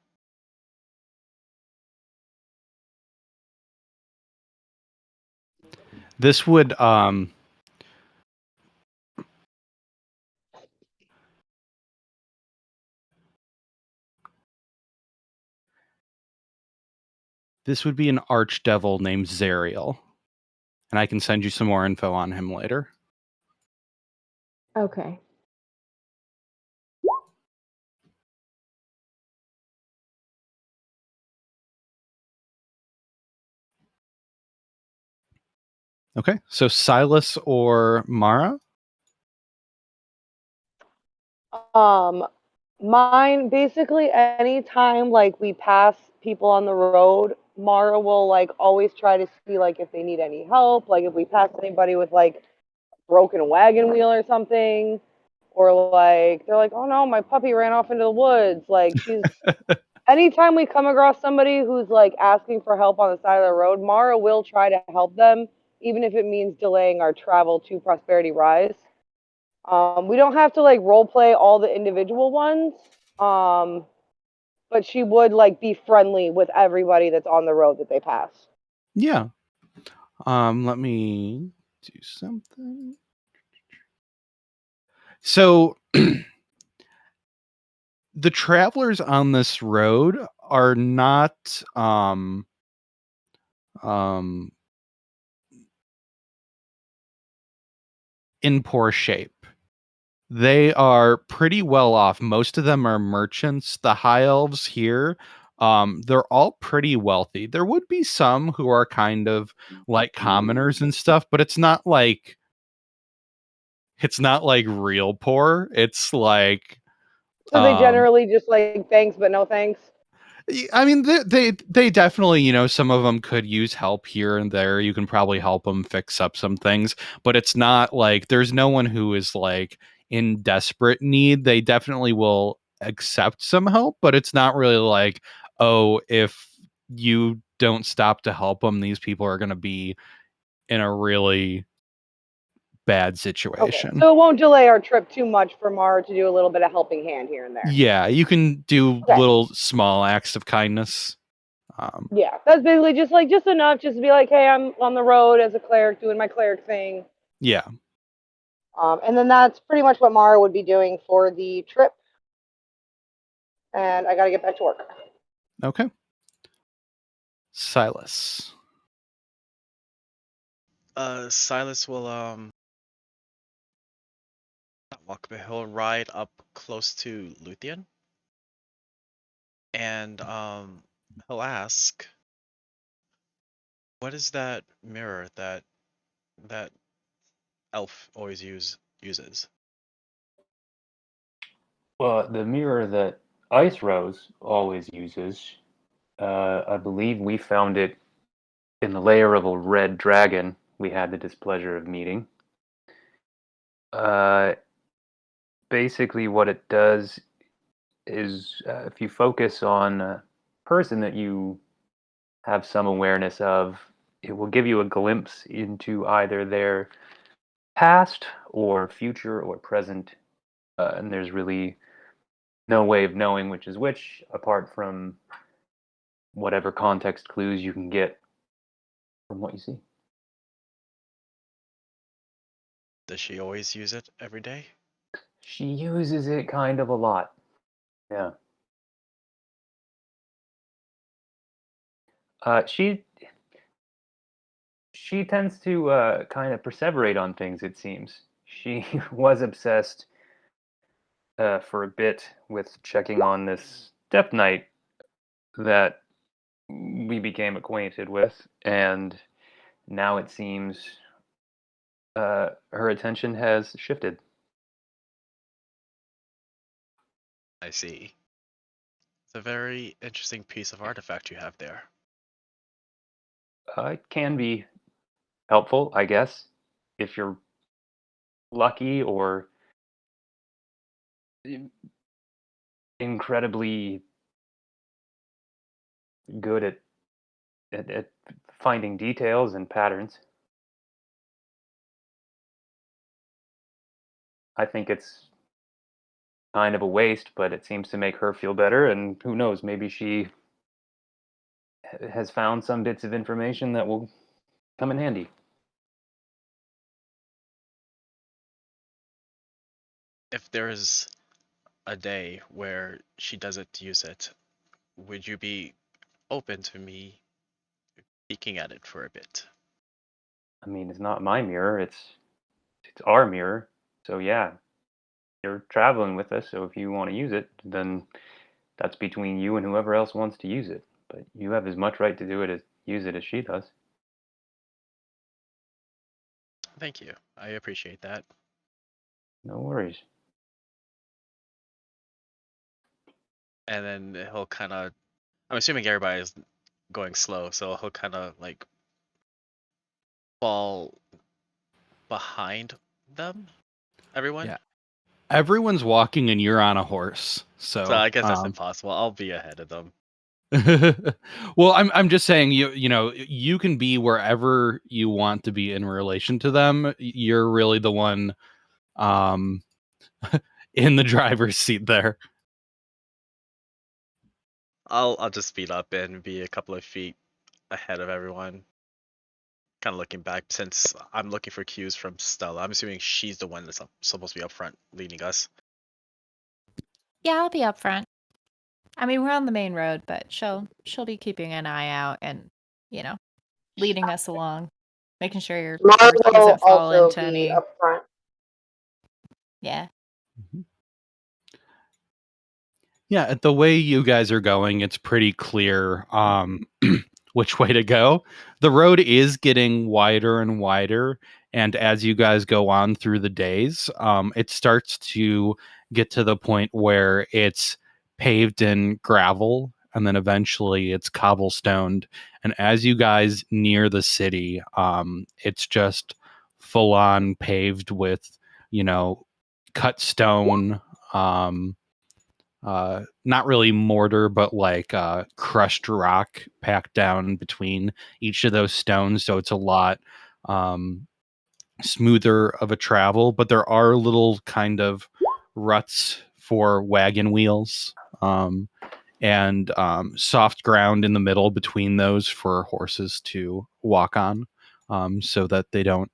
This would this would be an archdevil named Zariel. And I can send you some more info on him later. Okay. Okay, so Silas or Mara? Mine, basically anytime like we pass people on the road, Mara will like always try to see like if they need any help, like if we pass anybody with like broken wagon wheel or something, or like they're like, oh no, my puppy ran off into the woods. Like she's anytime we come across somebody who's like asking for help on the side of the road, Mara will try to help them, even if it means delaying our travel to Prosperity Rise. We don't have to like role play all the individual ones, but she would like be friendly with everybody that's on the road that they pass. Yeah. Let me do something. So the travelers on this road are not in poor shape. They are pretty well off. Most of them are merchants. The high elves here, they're all pretty wealthy. There would be some who are kind of like commoners and stuff, but it's not like real poor. It's like So they generally just like thanks but no thanks. I mean, they definitely, some of them could use help here and there. You can probably help them fix up some things, but it's not like there's no one who is like in desperate need. They definitely will accept some help, but it's not really like, oh, if you don't stop to help them, these people are going to be in a really bad Okay, situation. so it won't delay our trip too much for Mara to do a little bit of helping hand here and there. Yeah, you can do Okay. little small acts of kindness. Yeah, that's basically just enough, just to be like, hey, I'm on the road as a cleric doing my cleric thing. Yeah. And then that's pretty much what Mara would be doing for the trip. And I got to get back to work. Okay. Silas. Silas will not walk, but he'll ride up close to Luthien, and he'll ask, "What is that mirror that elf always uses?" Well, the mirror that Ice Rose always uses, I believe we found it in the lair of a red dragon we had the displeasure of meeting. Basically, what it does is if you focus on a person that you have some awareness of, it will give you a glimpse into either their past or future or present. And there's really no way of knowing which is which apart from whatever context clues you can get from what you see. Does she always use it every day? She uses it kind of a lot. Yeah. She tends to kind of perseverate on things, it seems. She was obsessed for a bit with checking on this Death Knight that we became acquainted with, and now it seems her attention has shifted. I see. It's a very interesting piece of artifact you have there. It can be helpful, I guess, if you're lucky or incredibly good at finding details and patterns. I think it's kind of a waste, but it seems to make her feel better. And who knows, maybe she has found some bits of information that will come in handy. If there is a day where she doesn't use it, would you be open to me peeking at it for a bit? I mean, it's not my mirror; it's our mirror. So yeah, you're traveling with us. So if you want to use it, then that's between you and whoever else wants to use it. But you have as much right to do it as use it as she does. Thank you. I appreciate that. No worries. And then he'll kind of, I'm assuming everybody is going slow, so he'll kind of like fall behind them, everyone. Yeah. Everyone's walking and you're on a horse. So I guess that's So, impossible. I'll be ahead of them. well, I'm just saying you can be wherever you want to be in relation to them. You're really the one in the driver's seat there. I'll just speed up and be a couple of feet ahead of everyone. Kind of looking back since I'm looking for cues from Stella. I'm assuming she's the one that's supposed to be up front leading us. Yeah, I'll be up front. I mean, we're on the main road, but she'll be keeping an eye out and, you know, leading us along, making sure your Mara horse will doesn't fall also into be any. up front. Yeah. Yeah, the way you guys are going, it's pretty clear which way to go. The road is getting wider and wider, and as you guys go on through the days, it starts to get to the point where it's paved in gravel, and then eventually it's cobblestoned. And as you guys near the city, it's just full on paved with, cut stone. Not really mortar, but like crushed rock packed down between each of those stones. So it's a lot smoother of a travel, but there are little kind of ruts for wagon wheels and soft ground in the middle between those for horses to walk on so that they don't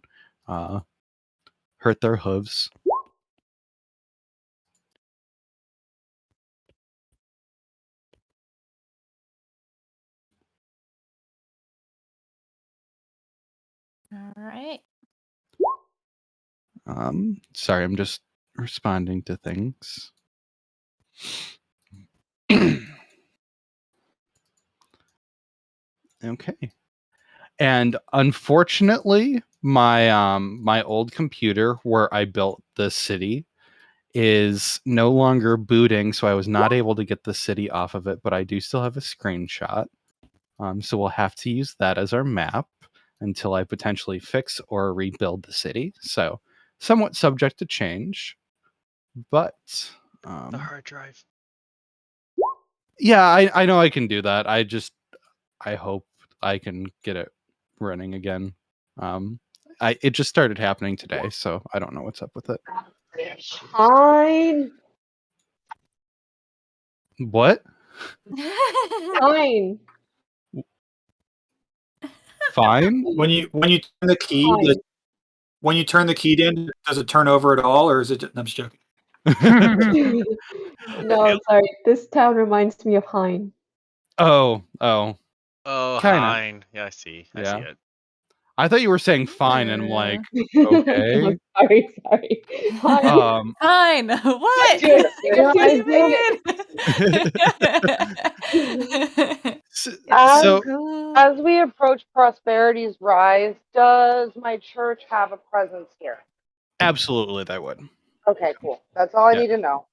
hurt their hooves. All right. Sorry, I'm just responding to things. Okay. And unfortunately, my old computer where I built the city is no longer booting, so I was not able to get the city off of it, but I do still have a screenshot. So we'll have to use that as our map until I potentially fix or rebuild the city. So somewhat subject to change, but The hard drive. yeah, I know I can do that. I hope I can get it running again. It just started happening today, so I don't know what's up with it. Fine. What? Fine. Fine? When you turn the key, Fine. when you turn the key in, does it turn over at all, or is it? I'm just joking. No, sorry. This town reminds me of Hein. Oh, Oh, kinda. Hein. Yeah, I see. I see Yeah. it. I thought you were saying fine, and I'm like, okay. Sorry. Hein. Fine. What? Dude, What do realizing you mean? as So as we approach prosperity's rise, does my church have a presence here? absolutely they would. Okay, cool. That's all I Yeah. need to know.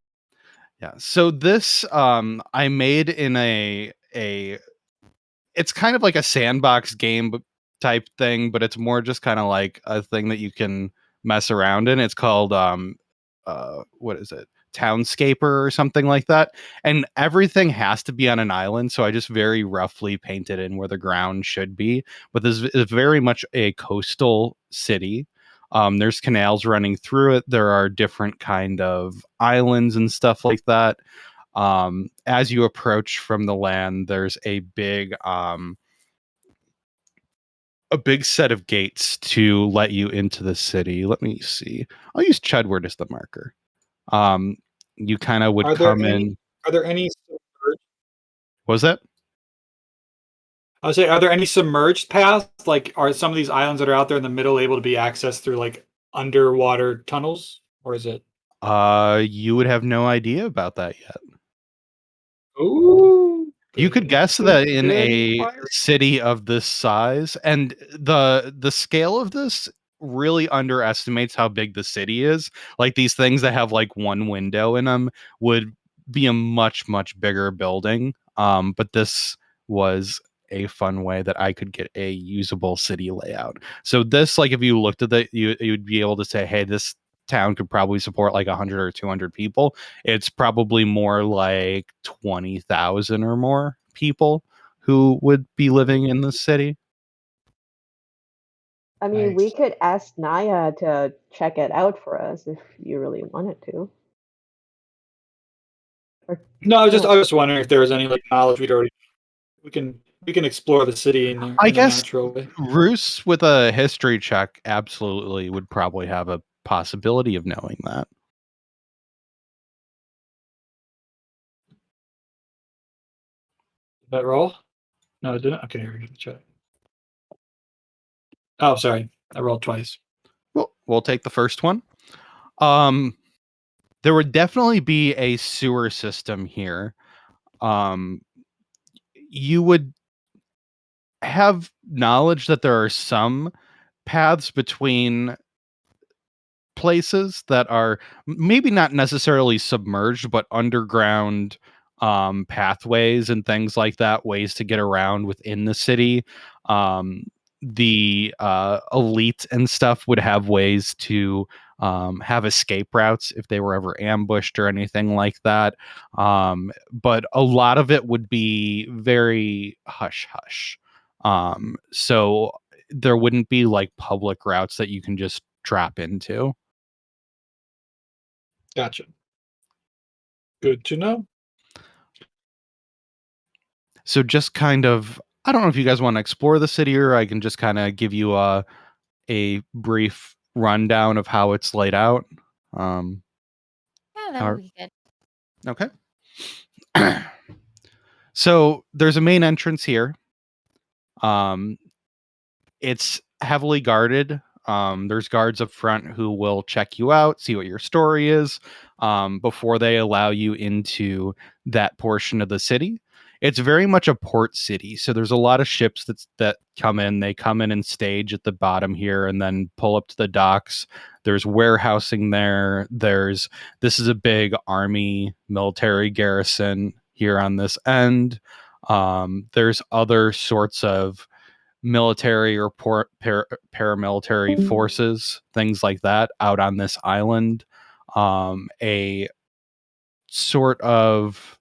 Yeah. So this I made in a it's kind of like a sandbox game type thing, but it's more just kind of like a thing that you can mess around in. It's called what is it? Townscaper or something like that. And everything has to be on an island, so I just very roughly painted in where the ground should be. But this is very much a coastal city. There's canals running through it. There are different kind of islands and stuff like that. As you approach from the land, there's a big set of gates to let you into the city. Let me see. I'll use Chudward as the marker. Um, you kind of would Are there come any? in. Are there any? Submerged, Was that? I would say, are there any submerged paths? Like, are some of these islands that are out there in the middle able to be accessed through like underwater tunnels, or is it? You would have no idea about that yet. Ooh, You could guess good that in a inquiry. city of this size, and the scale of this really underestimates how big the city is. Like these things that have like one window in them would be a much bigger building. But this was a fun way that I could get a usable city layout. So this, like, if you looked at it, you'd be able to say, hey, this town could probably support like 100 or 200 people. It's probably more like 20,000 or more people who would be living in the city. I mean, we Nice. could ask Naya to check it out for us if you really wanted to. Or, No, no. I was just wondering if there was any like knowledge we'd already. We can explore the city I in a guess natural way. Roos with a history check absolutely would probably have a possibility of knowing that. That roll? No, it didn't. Okay, here we go. Try. Oh, sorry. I rolled twice. Well, we'll take the first one. There would definitely be a sewer system here. You would have knowledge that there are some paths between places that are maybe not necessarily submerged, but underground pathways and things like that, ways to get around within the city. The elite and stuff would have ways to have escape routes if they were ever ambushed or anything like that. But a lot of it would be very hush hush. So there wouldn't be like public routes that you can just drop into. Gotcha. Good to know. So just kind of, I don't know if you guys want to explore the city, or I can just kind of give you a brief rundown of how it's laid out. Yeah, that Or- would be good. okay. So there's a main entrance here. It's heavily guarded. There's guards up front who will check you out, see what your story is, before they allow you into that portion of the city. It's very much a port city, so there's a lot of ships that come in. They come in and stage at the bottom here, and then pull up to the docks. There's warehousing there. This is a big army military garrison here on this end. There's other sorts of military or paramilitary forces, things like that, out on this island. A sort of,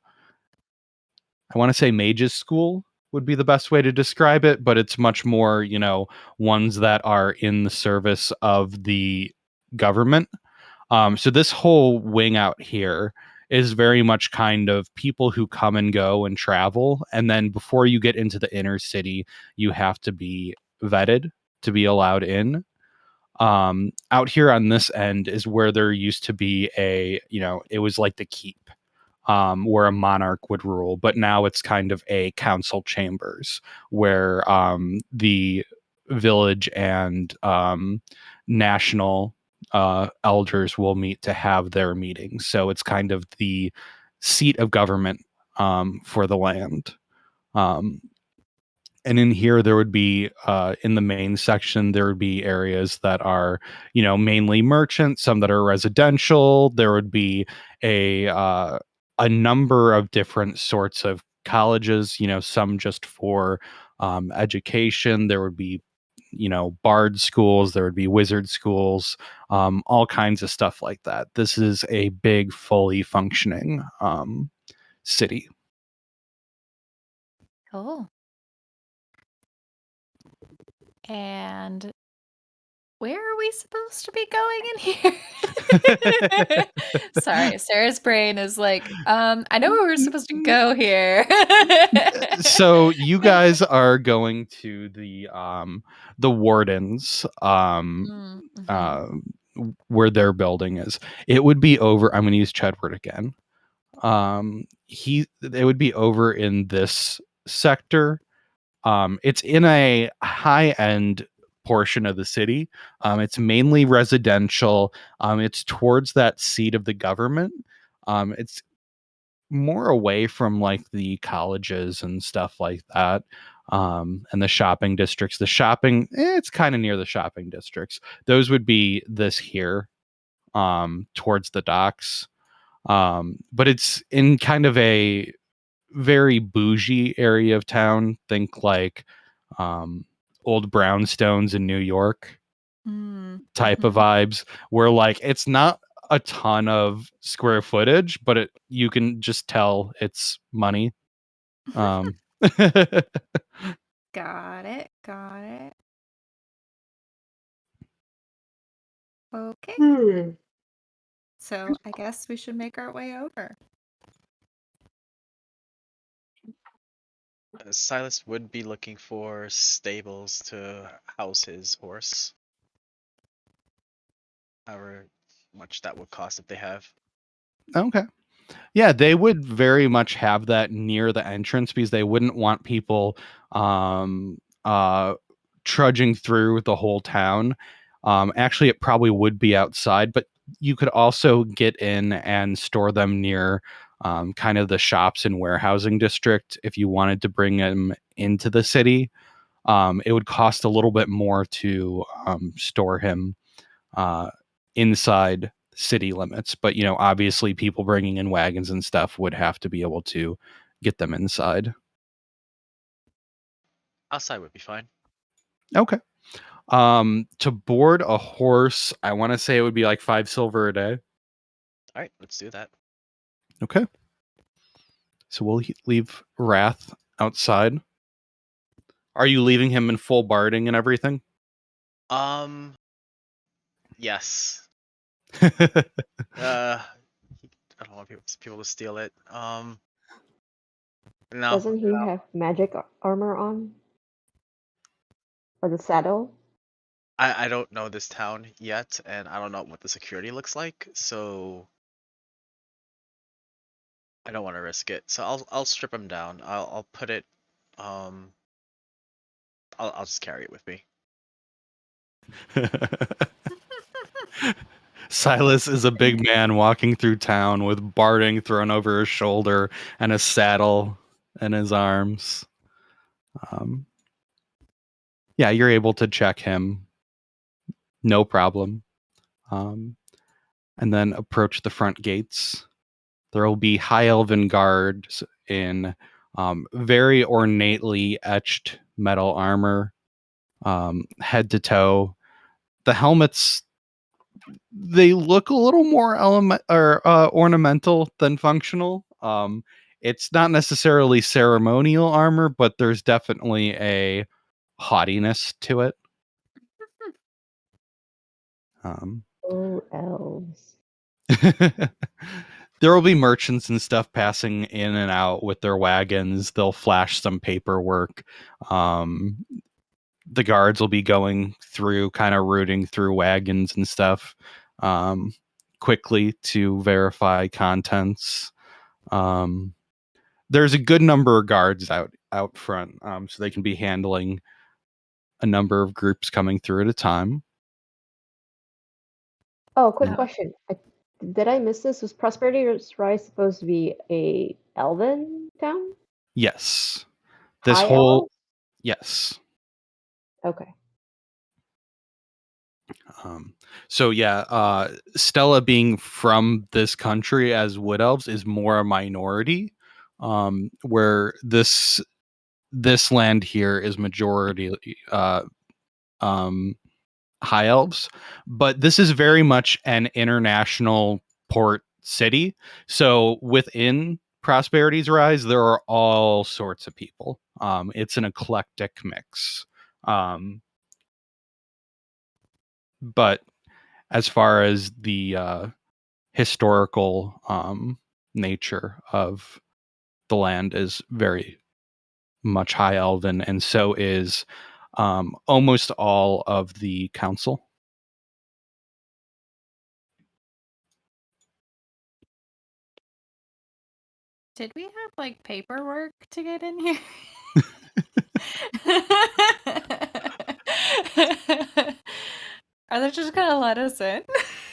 I want to say mages school would be the best way to describe it, but it's much more, ones that are in the service of the government. So this whole wing out here is very much kind of people who come and go and travel. And then before you get into the inner city, you have to be vetted to be allowed in. Out here on this end is where there used to be it was like the keep, where a monarch would rule, but now it's kind of a council chambers where the village and national elders will meet to have their meetings. So it's kind of the seat of government for the land. And in here, there would be in the main section, there would be areas that are, mainly merchant, some that are residential. There would be a number of different sorts of colleges, some just for education. There would be, bard schools, there would be wizard schools, all kinds of stuff like that. This is a big, fully functioning city. Cool. And where are we supposed to be going in here? Sorry, Sarah's brain is like, I know where we're supposed to go here. So you guys are going to the Wardens, where their building is. It would be over. I'm going to use Chedward again. It would be over in this sector. It's in a high end portion of the city. It's mainly residential. It's towards that seat of the government. It's more away from like the colleges and stuff like that. And the shopping districts. The shopping, it's kind of near the shopping districts. Those would be this here, towards the docks. But it's in kind of a very bougie area of town. Think like old brownstones in New York type of vibes, where like it's not a ton of square footage, but you can just tell it's money. Got it. Got it. Okay. So I guess we should make our way over. Silas would be looking for stables to house his horse. However much that would cost if they have. Okay. Yeah, they would very much have that near the entrance because they wouldn't want people trudging through the whole town. Actually, it probably would be outside, but you could also get in and store them near kind of the shops and warehousing district if you wanted to bring them into the city. It would cost a little bit more to store him inside city limits, but obviously people bringing in wagons and stuff would have to be able to get them inside. Outside would be fine. Okay. To board a horse, I want to say it would be like 5 silver a day. All right, let's do that. Okay. So we'll leave Wrath outside. Are you leaving him in full barding and everything? Yes. I don't want people to steal it. No. Doesn't he have magic armor on? Or the saddle? I don't know this town yet, and I don't know what the security looks like, so I don't want to risk it. So I'll strip him down. I'll put it. I'll just carry it with me. Silas is a big man walking through town with barding thrown over his shoulder and a saddle in his arms. Yeah, you're able to check him. No problem. And then approach the front gates. There will be high elven guards in very ornately etched metal armor, head to toe. The helmets, they look a little more ornamental than functional. It's not necessarily ceremonial armor, but there's definitely a haughtiness to it. Oh, elves. There will be merchants and stuff passing in and out with their wagons. They'll flash some paperwork. The guards will be going through, kind of rooting through wagons and stuff quickly to verify contents. There's a good number of guards out front, so they can be handling a number of groups coming through at a time. Oh, quick Yeah. question. Did I miss this? Was Prosperity Rise supposed to be a elven town? Yes. High elves? Yes. Okay. So yeah, Stella being from this country as wood elves is more a minority, where this land here is majority high elves, but this is very much an international port city. So within Prosperity's Rise, there are all sorts of people. It's an eclectic mix. But as far as the historical nature of the land is very much high elven, and so is almost all of the council. Did we have like paperwork to get in here? Are they just gonna let us in?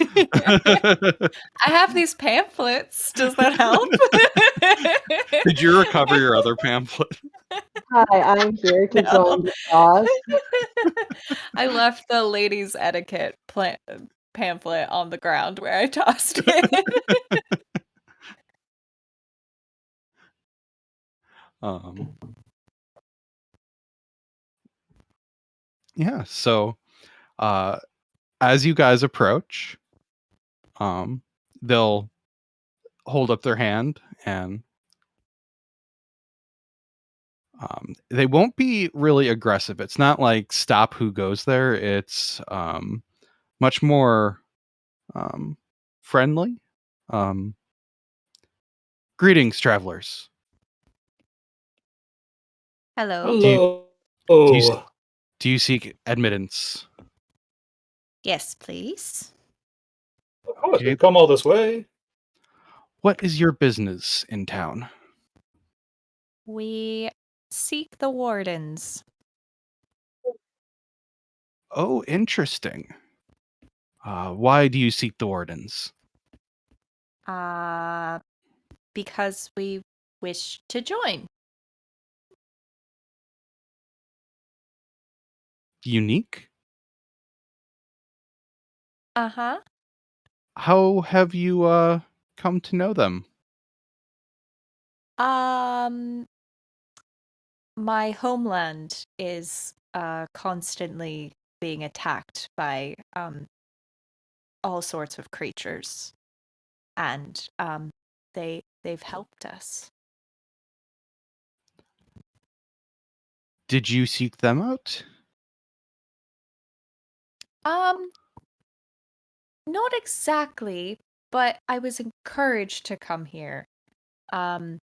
I have these pamphlets. Does that help? Did you recover your other pamphlet? Hi, I'm here to No. join the cause. I left the ladies' etiquette pamphlet on the ground where I tossed it. Yeah, so as you guys approach, they'll hold up their hand and they won't be really aggressive. It's not like stop who goes there. It's much more friendly. Greetings, travelers. Hello. Hello. Do you seek admittance? Yes, please. Of course, we've come all this way. What is your business in town? We seek the Wardens. Oh, interesting. Why do you seek the Wardens? Because we wish to join. Unique? Uh-huh. How have you come to know them? My homeland is constantly being attacked by all sorts of creatures, and they've helped us. Did you seek them out? Um, Not exactly, but I was encouraged to come here. Um,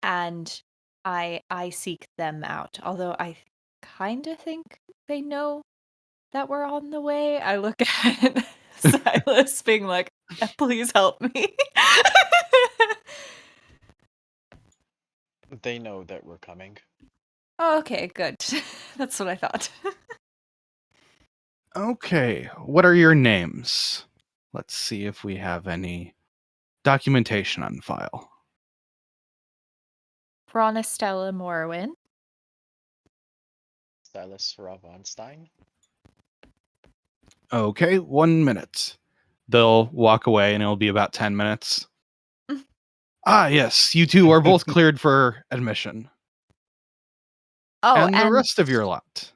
and I seek them out. Although I kind of think they know that we're on the way. I look at Silas being like, please help me. They know that we're coming. Oh, okay, good. That's what I thought. Okay, what are your names? Let's see if we have any documentation on file. Ronestella Morwin. Silas Ravenstein. Okay, 1 minute. They'll walk away and it'll be about 10 minutes. Yes, you two are both cleared for admission. Oh, And the rest of your lot.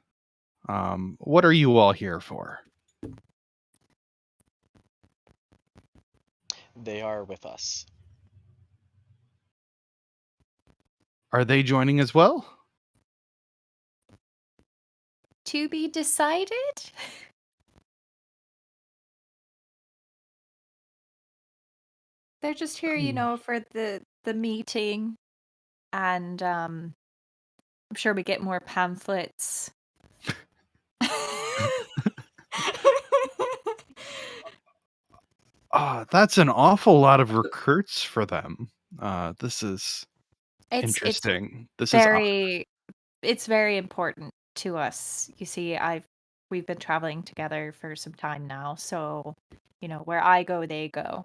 What are you all here for? They are with us. Are they joining as well? to be decided? They're just here, for the meeting, and I'm sure we get more pamphlets. That's an awful lot of recruits for them. This is It's interesting. This is very it's very important to us. You see, we've been traveling together for some time now, so where I go, they go.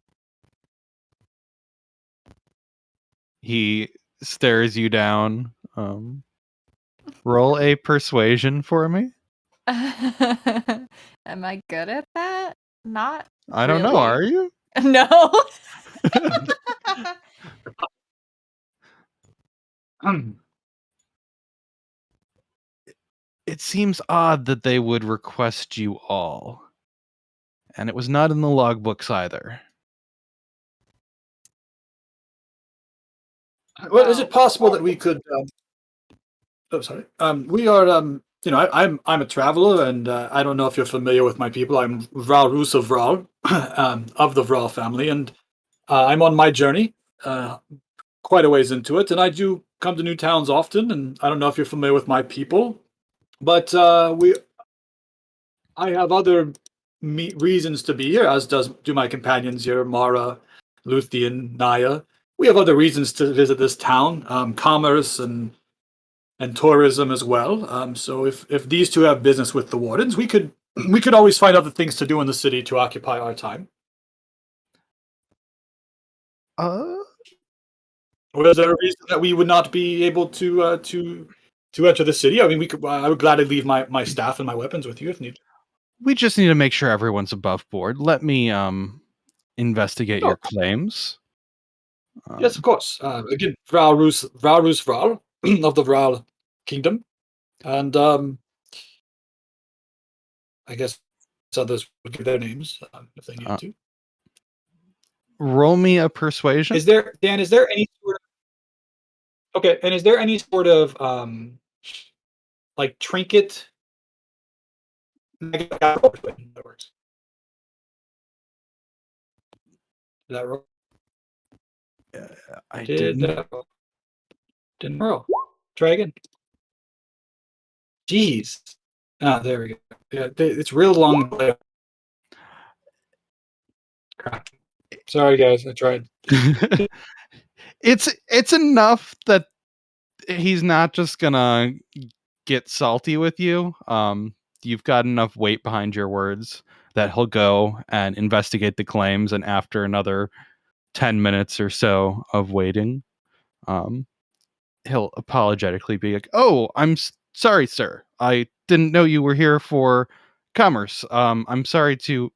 He stares you down. Roll a persuasion for me. Am I good at that? Not I don't know. really. Are you? No. It seems odd that they would request you all. And it was not in the logbooks either. Well, is it possible that we could? Oh, sorry. We are. I'm a traveler, and I don't know if you're familiar with my people. I'm Vral Roos of Vral, of the Vral family, and I'm on my journey, quite a ways into it. And I do come to new towns often, and I don't know if you're familiar with my people, but I have other reasons to be here, as do my companions here, Mara, Luthien, Naya. We have other reasons to visit this town, commerce and tourism as well. So if these two have business with the wardens, we could always find other things to do in the city to occupy our time. Uh, Or is there a reason that we would not be able to enter the city? I mean, we could. I would gladly leave my staff and my weapons with you if needed. we just need to make sure everyone's above board. Let me investigate your claims. Yes, of course. Again, Vral Roos Vral of the Vral Kingdom, and I guess others would give their names if they needed to. Roll me a persuasion. Is there, Dan? Is there any sort of okay? And is there any sort of like trinket? That works. Did that roll? I Did didn't. didn't roll. Try again. Jeez. There we go. Yeah, it's real long. Crap. Sorry, guys. I tried. It's enough that he's not just gonna get salty with you. You've got enough weight behind your words that he'll go and investigate the claims, and after another 10 minutes or so of waiting, um, he'll apologetically be like, "Oh, I'm sorry, sir. I didn't know you were here for commerce. I'm sorry to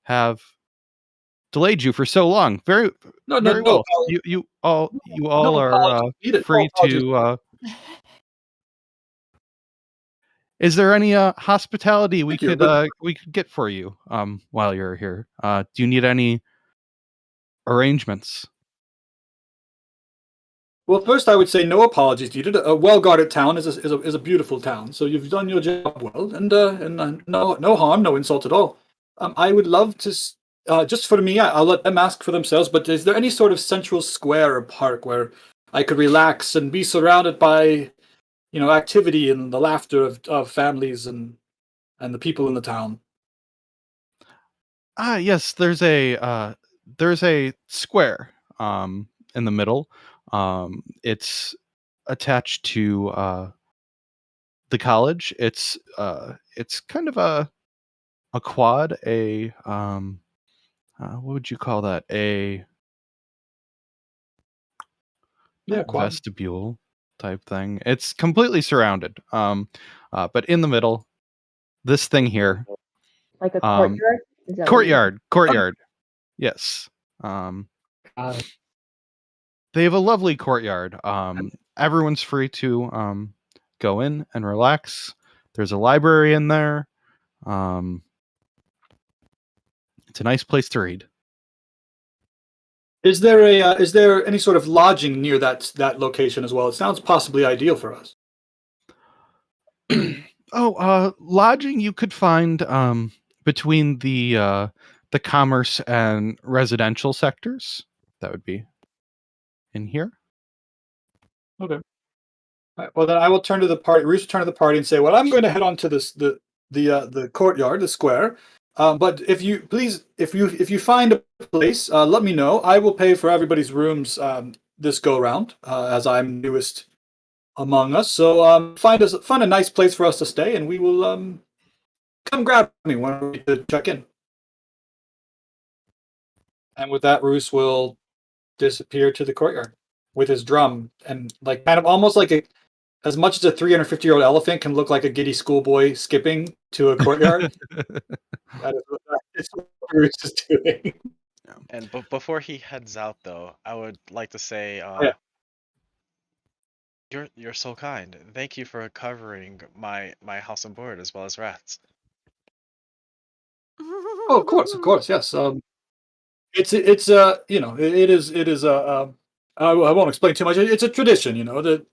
have delayed you for so long. Very No, no, very no, well. You all no are apologies needed. No free apologies. to is there any hospitality Thank you. But we could get for you while you're here? Do you need any arrangements? well, first I would say no apologies needed. A well-guarded town is a beautiful town, so you've done your job well, and no harm, no insult at all. I would love to just for me, I'll let them ask for themselves. But is there any sort of central square or park where I could relax and be surrounded by activity and the laughter of families and the people in the town? Yes, there's a square in the middle. It's attached to the college. It's kind of a quad, a what would you call that? A Yeah, not quad. vestibule type thing. It's completely surrounded. But in the middle, this thing here, Like a um, courtyard? Is that what you mean? courtyard. Yes. Um, Uh, they have a lovely courtyard. Everyone's free to go in and relax. There's a library in there. Um, it's a nice place to read. is there any sort of lodging near that location as well? It sounds possibly ideal for us. Lodging you could find between the commerce and residential sectors. That would be in here. Okay. All right, well, then I will turn to the party. Return to the party and say, "Well, I'm going to head on to the courtyard, the square. But if you please, if you find a place, let me know. I will pay for everybody's rooms this go round, as I'm newest among us. So find a nice place for us to stay, and we will come grab me when we to check in." And with that, Roos will disappear to the courtyard with his drum and like kind of almost like a as much as a 350-year-old elephant can look like a giddy schoolboy skipping to a courtyard. That is what Roos is doing. And before he heads out, though, I would like to say, Yeah. you're so kind. Thank you for covering my house and board as well as rats. Oh, of course, yes. It's it is I won't explain too much. It's a tradition, that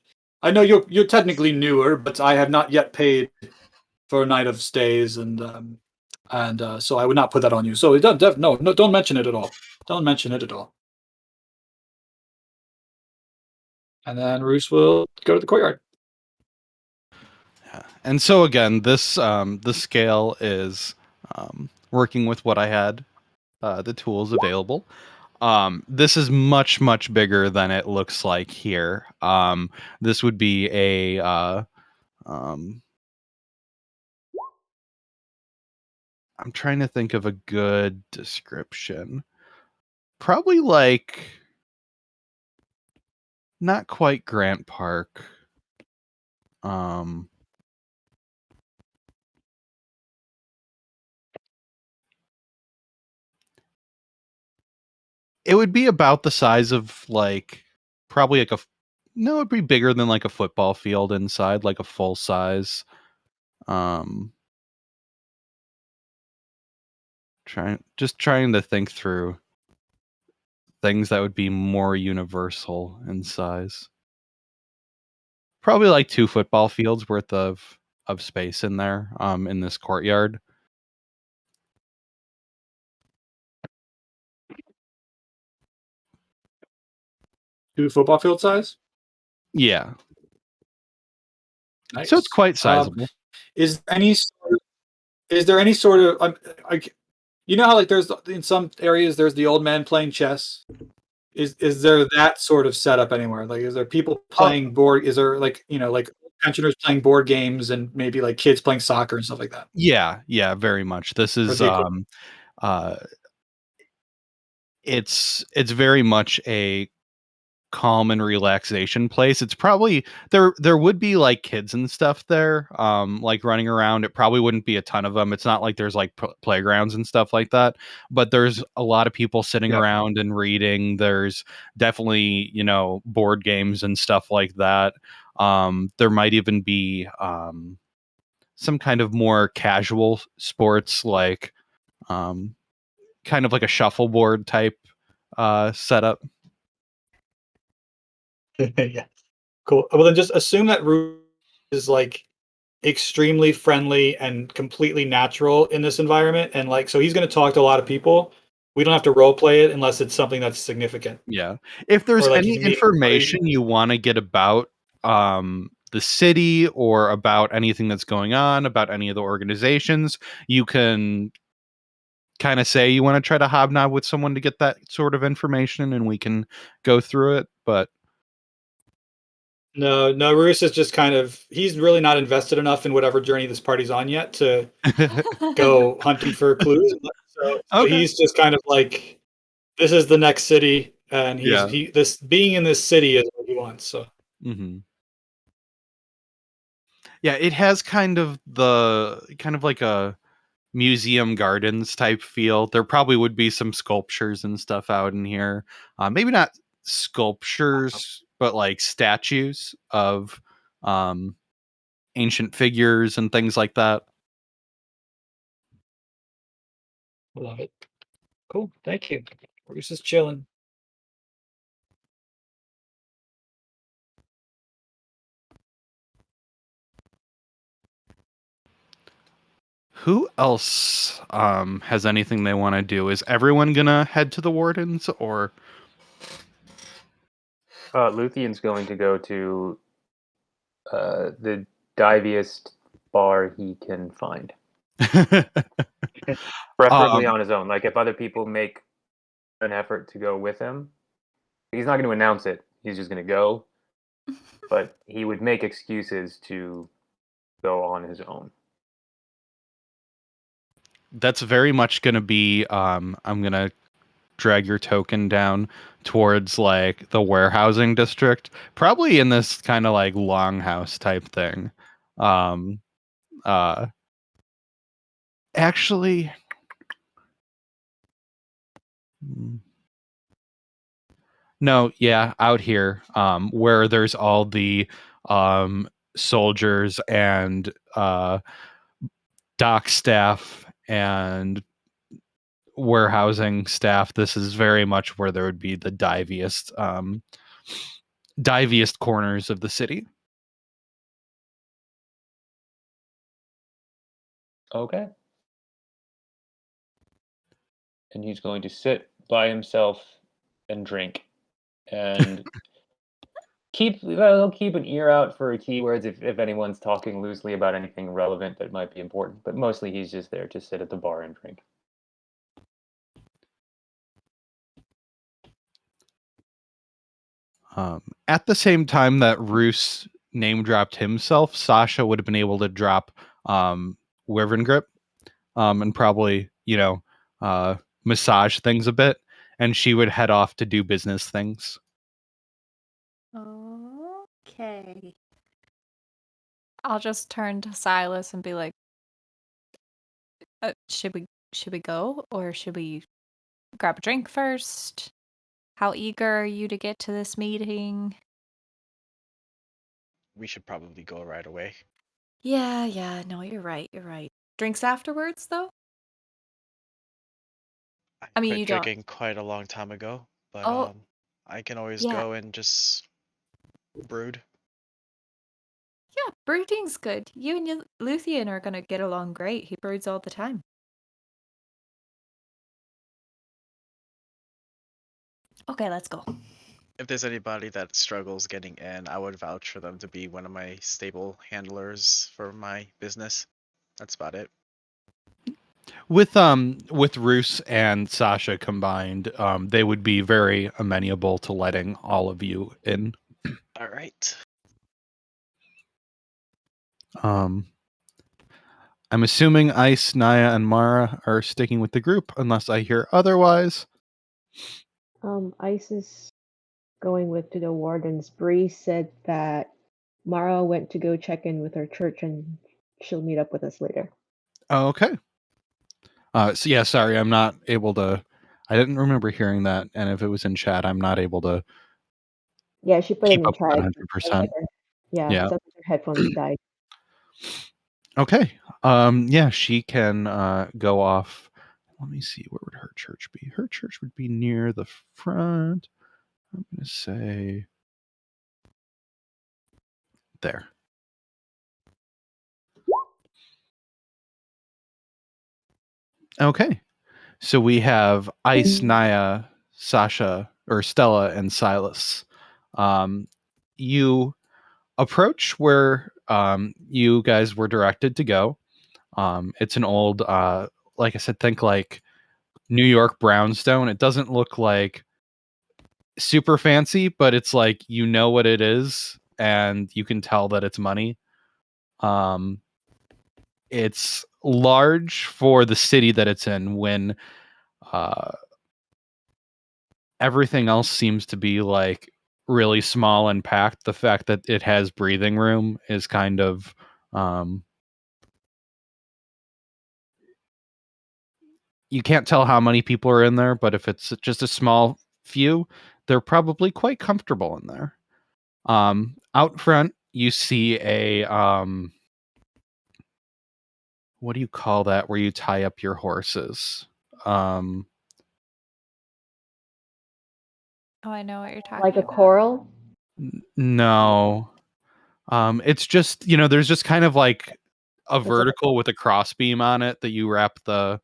I know you're technically newer, but I have not yet paid for a night of stays, and so I would not put that on you. So no, don't mention it at all. Don't mention it at all. And then Roos will go to the courtyard. Yeah. And so again, the scale is working with what I had, the tools available. This is much bigger than it looks like here. This would be a um, I'm trying to think of a good description. Probably like not quite Grant Park. Um, it would be about the size of like probably like no, it'd be bigger than like a football field inside, like a full size. Um, trying to think through things that would be more universal in size. Probably like 2 football fields worth of space in there, in this courtyard. Do football field size. Yeah. Nice. So it's quite sizable. Is there any sort of is there any sort of You know how like there's in some areas there's the old man playing chess. Is there that sort of setup anywhere? Like, is there people playing board? Is there like like pensioners playing board games and maybe like kids playing soccer and stuff like that? Yeah, very much. This Or is the equivalent? uh it's very much a calm and relaxation place. It's probably there would be like kids and stuff there, like running around. It probably wouldn't be a ton of them. It's not like there's like playgrounds and stuff like that, but there's a lot of people sitting Yeah. around and reading. There's definitely, board games and stuff like that. There might even be some kind of more casual sports like um kind of like a shuffleboard type setup. Yeah. Cool. Well, then just assume that Ruth is like extremely friendly and completely natural in this environment, and like so he's going to talk to a lot of people. We don't have to role play it unless it's something that's significant, Yeah. If there's or like any he's meeting somebody. information you want to get about the city or about anything that's going on, about any of the organizations, you can kind of say you want to try to hobnob with someone to get that sort of information and we can go through it. But No, Roos is just kind of he's really not invested enough in whatever journey this party's on yet to go hunting for clues. So okay. he's just kind of like, this is the next city, and Yeah. this being in this city is what he wants. So Hmm. Yeah, it has kind of like a museum gardens type feel. There probably would be some sculptures and stuff out in here. Maybe not sculptures, but like statues of um, ancient figures and things like that. love it. Cool, thank you. Roos is chilling. Who else has anything they want to do? Is everyone gonna head to the Wardens or? Luthion's going to go to the diviest bar he can find, preferably um, on his own. Like if other people make an effort to go with him, he's not going to announce it. He's just going to go, but he would make excuses to go on his own. that's very much gonna be. I'm gonna drag your token down towards like the warehousing district, probably in this kind of like longhouse type thing. Um, uh, actually, mm, no, yeah, out here, where there's all the soldiers and dock staff and warehousing staff. This is very much where there would be the diviest corners of the city. Okay. And he's going to sit by himself and drink and he'll keep an ear out for keywords if anyone's talking loosely about anything relevant that might be important, but mostly he's just there to sit at the bar and drink. At the same time that Roos name dropped himself, Sasha would have been able to drop Wyvern Grip and probably, massage things a bit, and she would head off to do business things. Okay. I'll just turn to Silas and be like, should we go or should we grab a drink first? How eager are you to get to this meeting? We should probably go right away. Yeah, no, you're right. Drinks afterwards, though? I I mean, quit you don't. drinking quite a long time ago, but Oh, I can always yeah. go and just brood. Yeah, brooding's good. You and Luthien are gonna get along great. He broods all the time. Okay, let's go. If there's anybody that struggles getting in, I would vouch for them to be one of my stable handlers for my business. That's about it. With Roos and Sasha combined, they would be very amenable to letting all of you in. All right. I'm assuming Ice, Naya, and Mara are sticking with the group unless I hear otherwise. Ice is going to the Wardens. Bree said that Mara went to go check in with her church and she'll meet up with us later. Okay. So yeah, sorry, I'm not able to. I didn't remember hearing that, and if it was in chat, I'm not able to Yeah, she put it keep in up chat. 100%. Yeah, Yeah. some of her headphones died. Okay. Yeah, she can go off. Let me see. Where would her church be? Her church would be near the front. I'm gonna say there. Okay. So we have Ice, Naya, Sasha, or Stella, and Silas. You approach where you guys were directed to go. It's an old, like I said, think like New York brownstone. It doesn't look like super fancy, but it's like you know what it is, and you can tell that it's money. Um, it's large for the city that it's in. When uh, everything else seems to be like really small and packed, the fact that it has breathing room is kind of you can't tell how many people are in there, but if it's just a small few, they're probably quite comfortable in there. Out front, you see a what do you call that where you tie up your horses? Um, Oh, I know what you're talking Like a about. coral? no. It's just, there's just kind of like a It's a vertical with a crossbeam on it that you wrap yeah,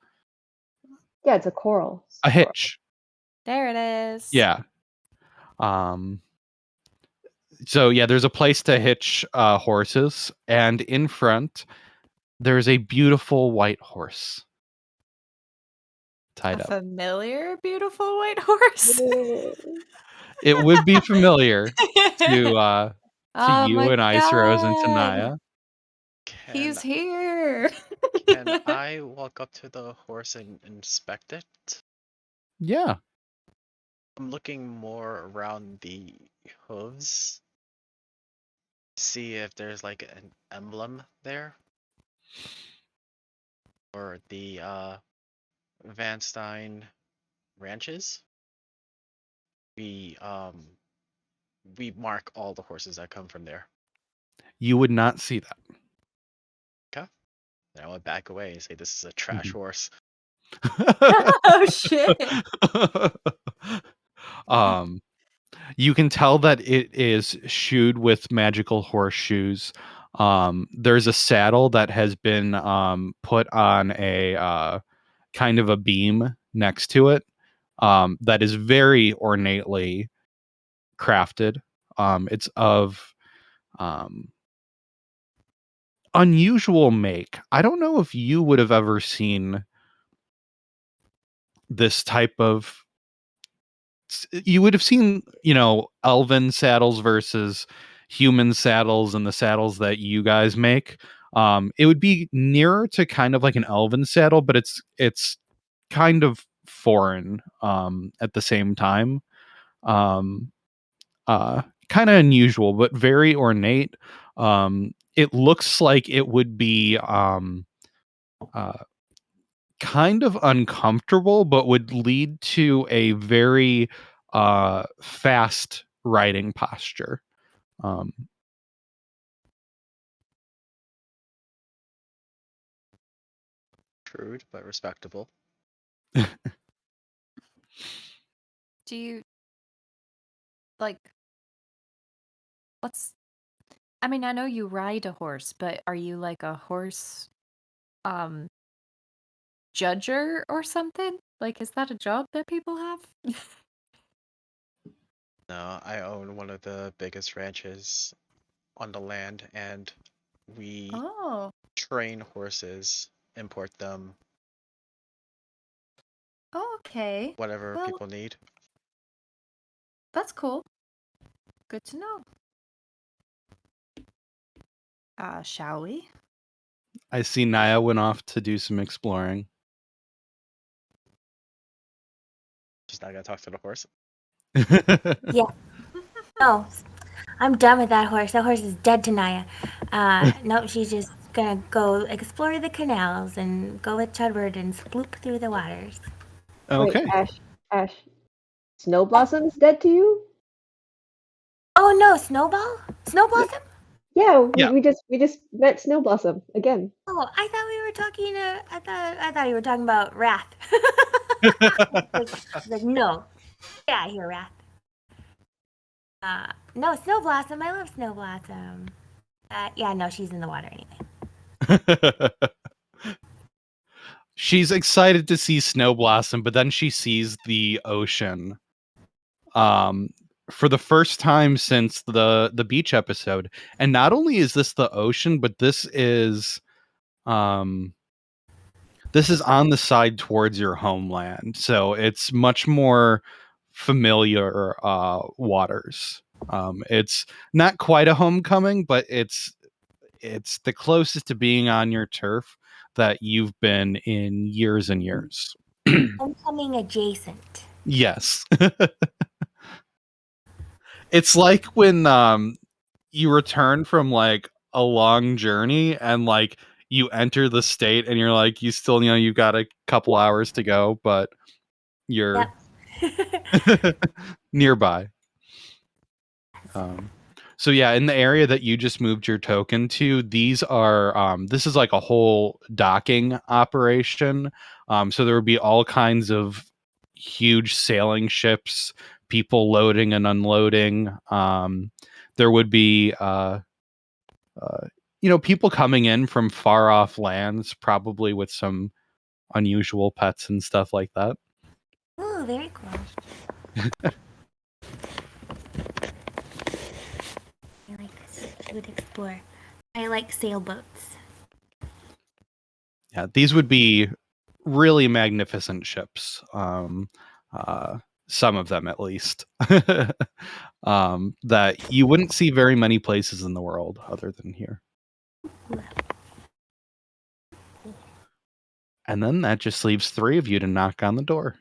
it's a coral. It's a a coral. hitch. There it is. Yeah. So yeah, there's a place to hitch horses, and in front there's a beautiful white horse A tied up. familiar, beautiful white horse. It would be familiar to Oh you my and Ice Rose and god. Tanaya. Can He's here. can I walk up to the horse and inspect it? Yeah. I'm looking more around the hooves, see if there's like an emblem there, or the Van Stein ranches. We we mark all the horses that come from there. You would not see that. Okay. Then I would back away and say this is a trash horse. Oh shit. um you can tell that it is shoed with magical horseshoes. There's a saddle that has been put on a kind of a beam next to it, that is very ornately crafted. It's of um, unusual make. I don't know if you would have ever seen this type of. You would have seen, elven saddles versus human saddles and the saddles that you guys make. It would be nearer to kind of like an elven saddle, but it's kind of foreign at the same time. Um, Kind of unusual, but very ornate. It looks like it would be uh, kind of uncomfortable, but would lead to a very fast riding posture. Um, Crude but respectable. Do you like what's I mean, I know you ride a horse, but are you like a horse um judger or something? Like is that a job that people have? No, I own one of the biggest ranches on the land, and we Oh. train horses, import them, Oh, okay. whatever Well, people need. that's cool. Good to know. Shall we? I see Naya went off to do some exploring. Just not gonna talk to the horse. Yeah. No, I'm done with that horse. That horse is dead to Naya. Nope, she's just gonna go explore the canals and go with Chudward and sploop through the waters. Okay. Wait, Ash, Snow Blossom's dead to you? Oh no, Snowball? Snowblossom? Yeah, Yeah. we just met Snow Blossom again. Oh, I thought we were talking. I thought you were talking about Wrath. like no, yeah, here, Wrath. No, Snow Blossom. I love Snow Blossom. Yeah, no, she's in the water anyway. She's excited to see Snow Blossom, but then she sees the ocean. For the first time since the beach episode. And not only is this the ocean, but this is on the side towards your homeland. So it's much more familiar waters. It's not quite a homecoming, but it's the closest to being on your turf that you've been in years and years. Homecoming adjacent. Yes. It's like when you return from like a long journey and like you enter the state and you're like you still you've got a couple hours to go, but you're nearby. So yeah, in the area that you just moved your token to, these are this is like a whole docking operation. So there would be all kinds of huge sailing ships, people loading and unloading. There would be people coming in from far off lands, probably with some unusual pets and stuff like that. Ooh, very cool. I like this. I would explore. I like sailboats. Yeah, these would be really magnificent ships. Some of them, at least, that you wouldn't see very many places in the world other than here. And then that just leaves 3 of you to knock on the door.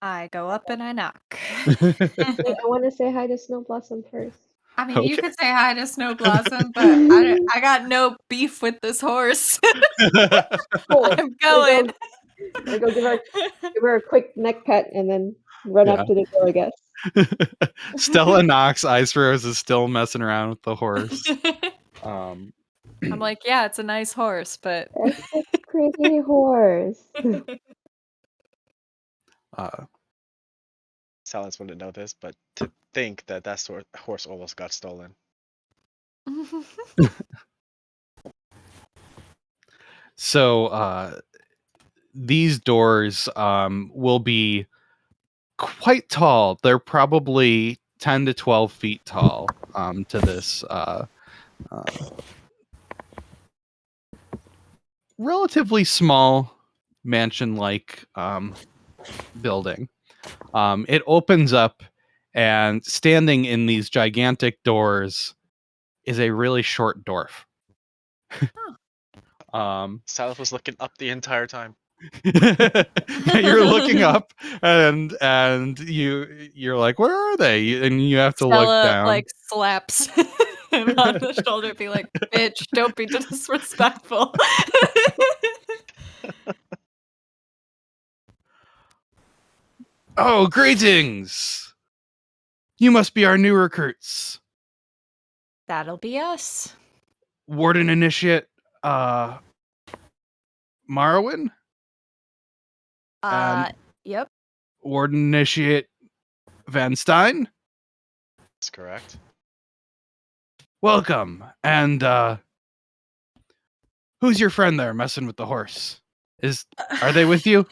I go up and I knock. Wait, I want to say hi to Snow Blossom first. I mean, you Okay. could say hi to Snow Blossom, but I got no beef with this horse. Cool. I'm going. I go give her a quick neck pet and then run Yeah. up to the door, I guess. Stella knocks. Ice Rose is still messing around with the horse. I'm like, yeah, it's a nice horse, but That's a pretty horse. Silence wouldn't know this, but to think that horse almost got stolen. So these doors will be quite tall. They're probably 10 to 12 feet tall to this relatively small mansion-like building. It opens up, and standing in these gigantic doors is a really short dwarf. Silence was looking up the entire time. You're looking up, and you're like, where are they? And you have to look Stella down. like slaps him on the shoulder, be like, "Bitch, don't be disrespectful." Oh, greetings! You must be our new recruits. That'll be us. Warden Initiate, Marwin? Yep. Warden Initiate Van Stein? That's correct. Welcome. And, who's your friend there messing with the horse? Are they with you?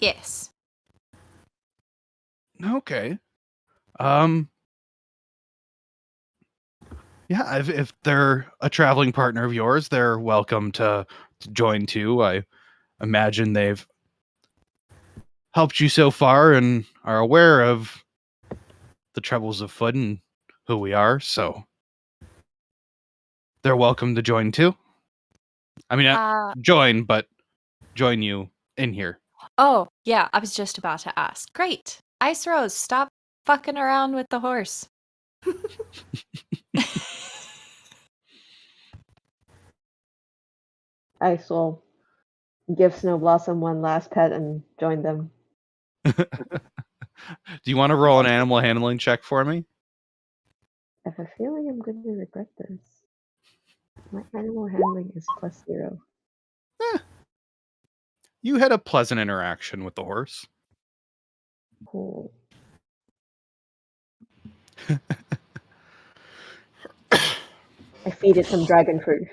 Yes. Okay. Yeah, if they're a traveling partner of yours, they're welcome to join too. I imagine they've helped you so far and are aware of the troubles of foot and who we are, so they're welcome to join too. I mean, not join, but join you in here. Oh, yeah, I was just about to ask. Great. Ice Rose, stop fucking around with the horse. Ice will give Snow Blossom one last pet and join them. Do you want to roll an animal handling check for me? I have a feeling I'm going to regret this. My animal handling is +0. You had a pleasant interaction with the horse. Cool. I feed it some dragon fruit.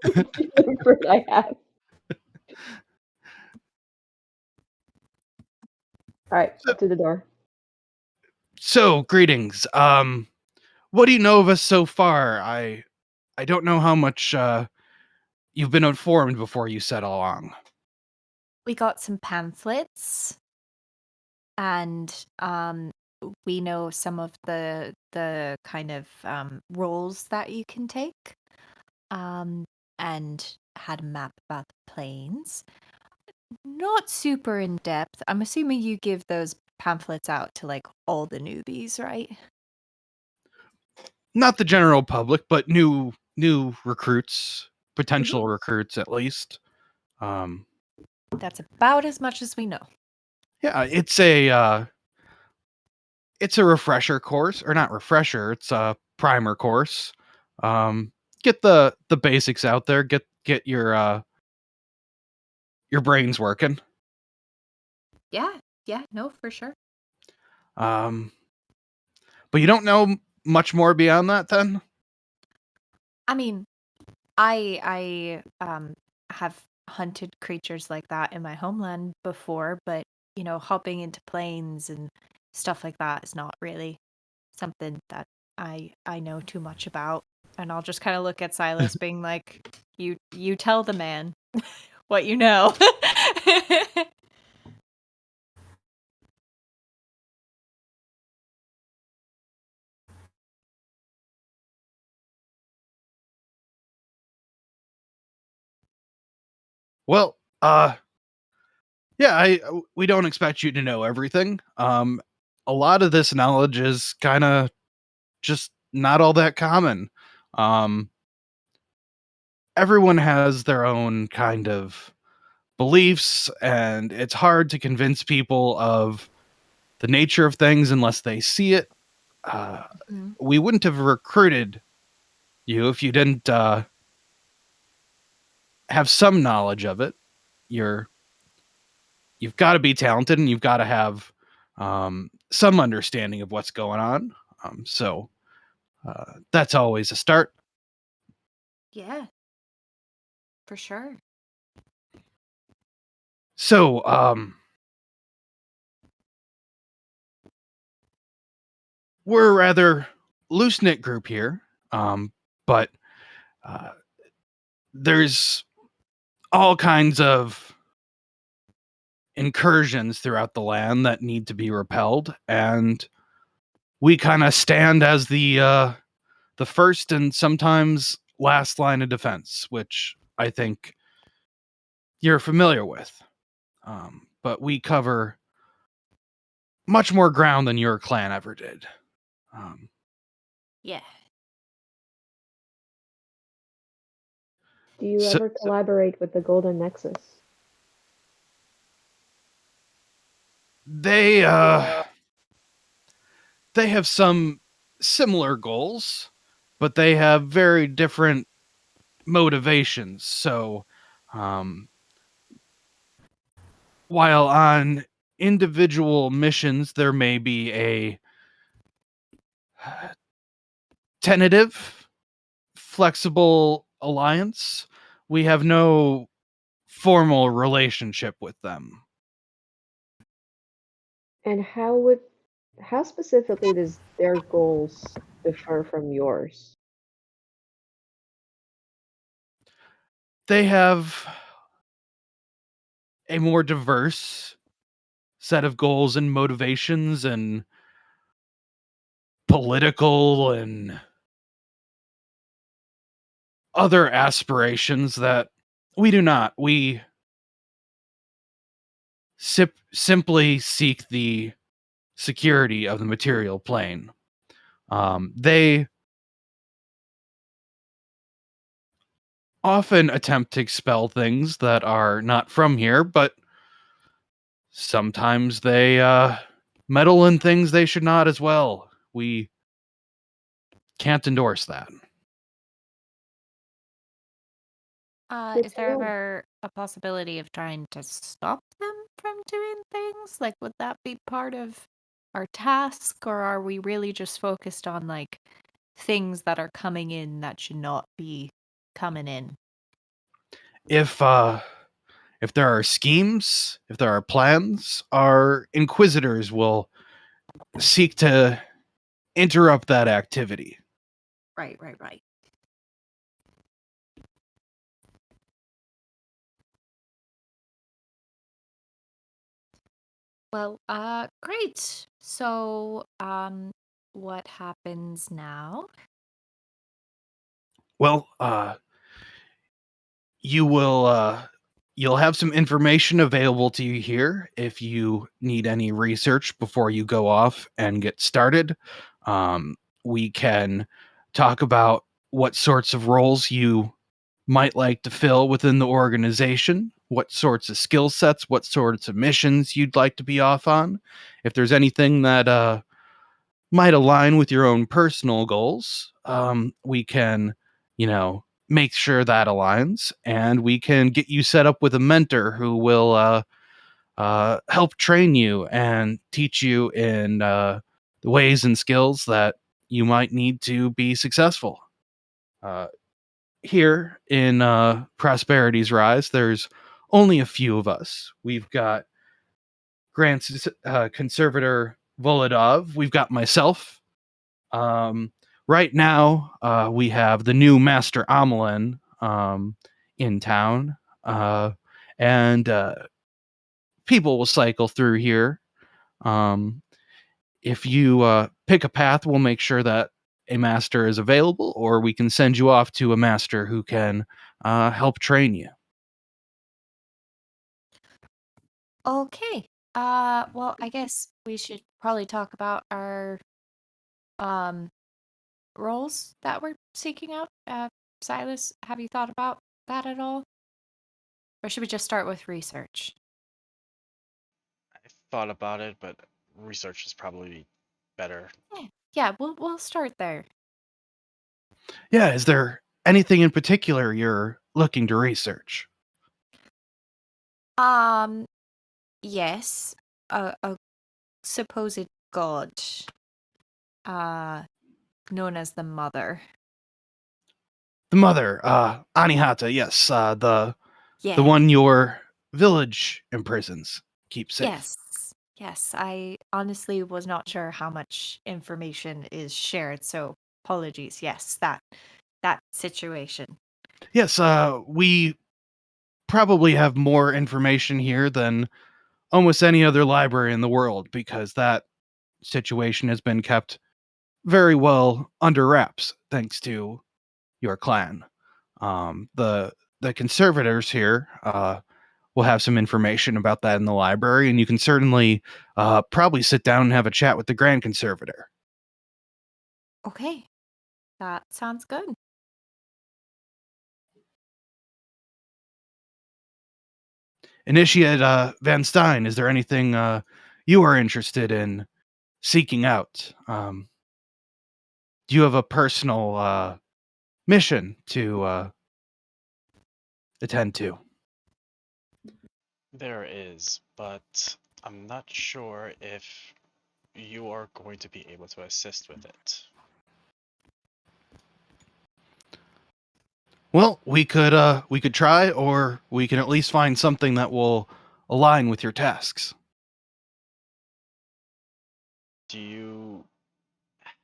The fruit I have. Alright, up to the door. So, greetings. What do you know of us so far? I don't know how much you've been informed before you settle along. We got some pamphlets, and we know some of the kind of roles that you can take, and had a map about the plains. Not super in depth. I'm assuming you give those pamphlets out to like all the newbies, right? Not the general public, but new recruits, potential recruits at least. That's about as much as we know. Yeah, it's a refresher course, or not refresher, it's a primer course. Get the basics out there, get your brains working. Yeah, no, for sure. But you don't know much more beyond that then? I mean, I have hunted creatures like that in my homeland before, but hopping into plains and stuff like that is not really something that I know too much about. And I'll just kind of look at Silas being like, you tell the man what you know. Well, yeah, we don't expect you to know everything. A lot of this knowledge is kind of just not all that common. Everyone has their own kind of beliefs, and it's hard to convince people of the nature of things unless they see it. We wouldn't have recruited you if you didn't have some knowledge of it. You've got to be talented, and you've got to have some understanding of what's going on. So that's always a start. Yeah, for sure. So, we're a rather loose knit group here, but there's all kinds of incursions throughout the land that need to be repelled, and we kind of stand as the first and sometimes last line of defense, which I think you're familiar with. But we cover much more ground than your clan ever did. Yeah. Do you ever collaborate with the Golden Nexus? They have some similar goals, but they have very different motivations. So, while on individual missions there may be a tentative, flexible alliance, we have no formal relationship with them. And how specifically does their goals differ from yours? They have a more diverse set of goals and motivations and political and other aspirations that we do not. We simply seek the security of the material plane. They often attempt to expel things that are not from here, but sometimes they meddle in things they should not as well. We can't endorse that. Good Is to there know. ever a possibility of trying to stop them from doing things? Like, would that be part of our task, or are we really just focused on like things that are coming in that should not be coming in? If there are schemes, if there are plans, our inquisitors will seek to interrupt that activity. Right, right, right. Well, great. So, what happens now? Well, you will you'll have some information available to you here if you need any research before you go off and get started. Um, we can talk about what sorts of roles you might like to fill within the organization, what sorts of skill sets, what sorts of missions you'd like to be off on. If there's anything that might align with your own personal goals, we can, make sure that aligns, and we can get you set up with a mentor who will help train you and teach you in the ways and skills that you might need to be successful. Uh, Here in Prosperity's Rise, there's only a few of us. We've got Grand Conservator Volodov. We've got myself. Right now, we have the new Master Amelin in town, and people will cycle through here. Um, if you pick a path, we'll make sure that a master is available, or we can send you off to a master who can help train you. Okay. Well, I guess we should probably talk about our um roles that we're seeking out. Silas, have you thought about that at all? Or should we just start with research? I thought about it, but research is probably better. Yeah, we'll start there. Yeah, is there anything in particular you're looking to research? Um, yes, a supposed god, uh, known as the Mother. The mother, Anihata, yes, the Yeah. one your village imprisons. Keep safe. Yes. Yes, I honestly was not sure how much information is shared, so apologies. Yes, that situation. Yes, we probably have more information here than almost any other library in the world because that situation has been kept very well under wraps thanks to your clan. The conservators here will have some information about that in the library, and you can certainly probably sit down and have a chat with the Grand Conservator. Okay, that sounds good. Initiate Van Stein, is there anything you are interested in seeking out? Do you have a personal mission to attend to? There is, but I'm not sure if you are going to be able to assist with it. Well, we could try, or we can at least find something that will align with your tasks. Do you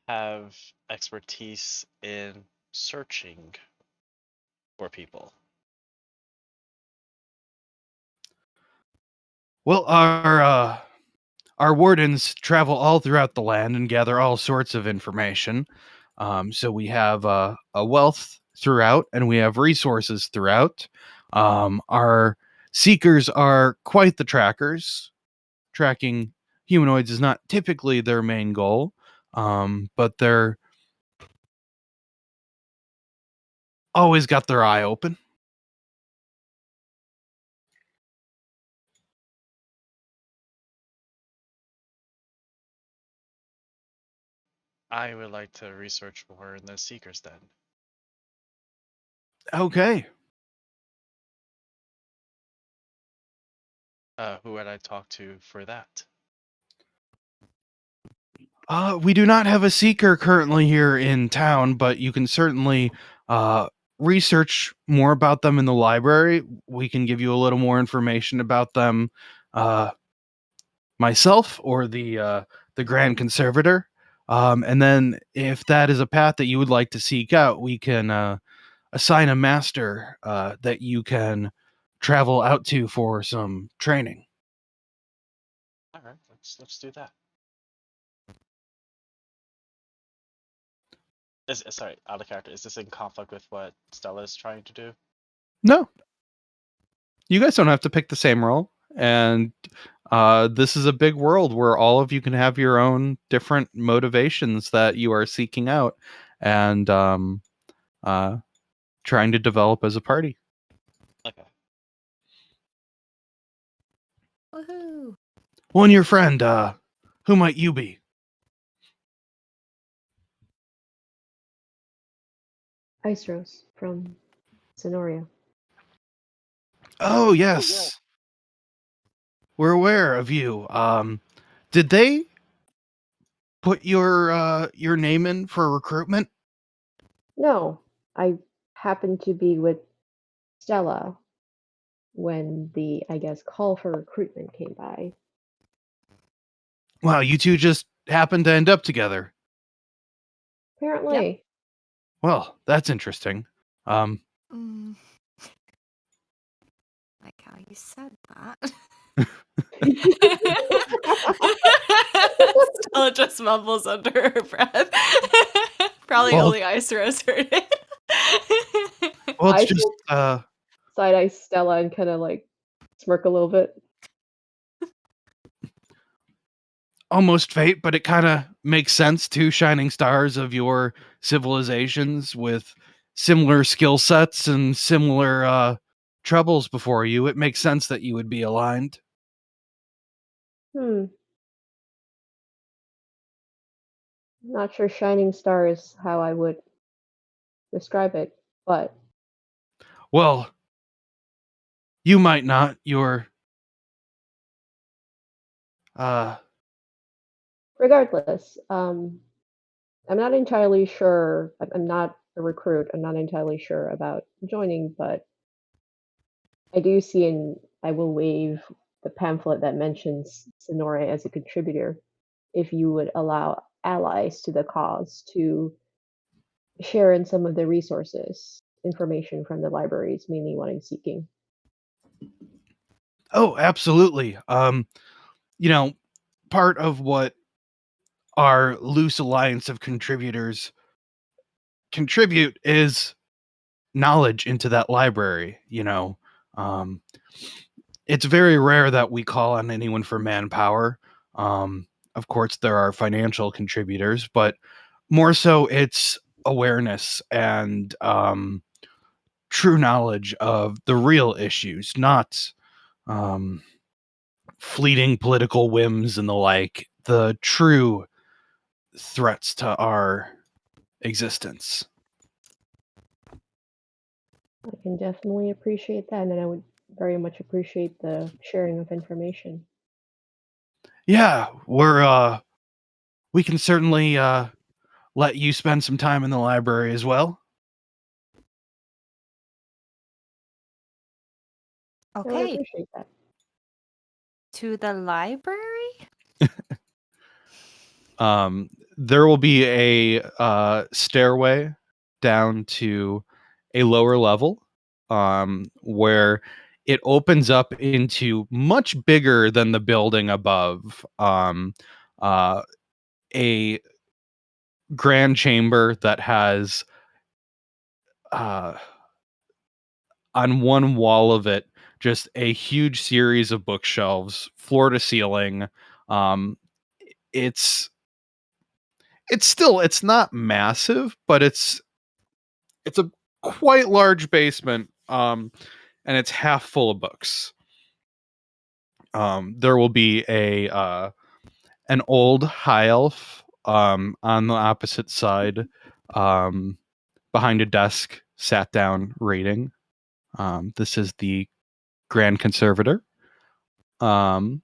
have expertise in searching for people? Well, our wardens travel all throughout the land and gather all sorts of information. So we have a wealth throughout, and we have resources throughout. Our seekers are quite the trackers. Tracking humanoids is not typically their main goal, but they're always got their eye open. I would like to research more in the Seekers then. Okay. Who would I talk to for that? We do not have a seeker currently here in town, but you can certainly research more about them in the library. We can give you a little more information about them, myself or the Grand Conservator. And then, if that is a path that you would like to seek out, we can assign a master that you can travel out to for some training. All right, let's do that. Sorry, out of character. Is this in conflict with what Stella is trying to do? No, you guys don't have to pick the same role, and this is a big world where all of you can have your own different motivations that you are seeking out and trying to develop as a party. Okay. Woohoo! Well, and your friend, who might you be? Ice Rose from Sonoria. Oh, yes. We're aware of you. Did they put your name in for recruitment? No, I happened to be with Stella when the, I guess, call for recruitment came by. Wow, you two just happened to end up together. Apparently. Well, that's interesting. Mm. Like how you said that. Stella just mumbles under her breath. Probably Well- only Ice Rose heard it. Well, it's I just side eye Stella and kind of like smirk a little bit. almost fate, but it kind of makes sense. Two shining stars of your civilizations with similar skill sets and similar troubles before you. It makes sense that you would be aligned. Not sure shining star is how I would describe it, but Well, you might not. You're regardless, I'm not entirely sure. I'm not a recruit. I'm not entirely sure about joining, but I do see, and I will waive the pamphlet that mentions Sonora as a contributor if you would allow allies to the cause to share in some of the resources, information from the libraries, mainly what I'm seeking. Oh, absolutely. You know, part of what our loose alliance of contributors contribute is knowledge into that library. Um, it's very rare that we call on anyone for manpower. Of course, there are financial contributors, but more so, it's awareness and true knowledge of the real issues, not fleeting political whims and the like. The true threats to our existence. I can definitely appreciate that, and I would very much appreciate the sharing of information. Yeah, we can certainly let you spend some time in the library as well. I would Okay, appreciate that. to the library? There will be a stairway down to a lower level, where it opens up into much bigger than the building above. A grand chamber that has on one wall of it just a huge series of bookshelves, floor to ceiling. It's not massive, but it's a quite large basement, and it's half full of books. There will be an old high elf on the opposite side, behind a desk, sat down reading. This is the Grand Conservator. And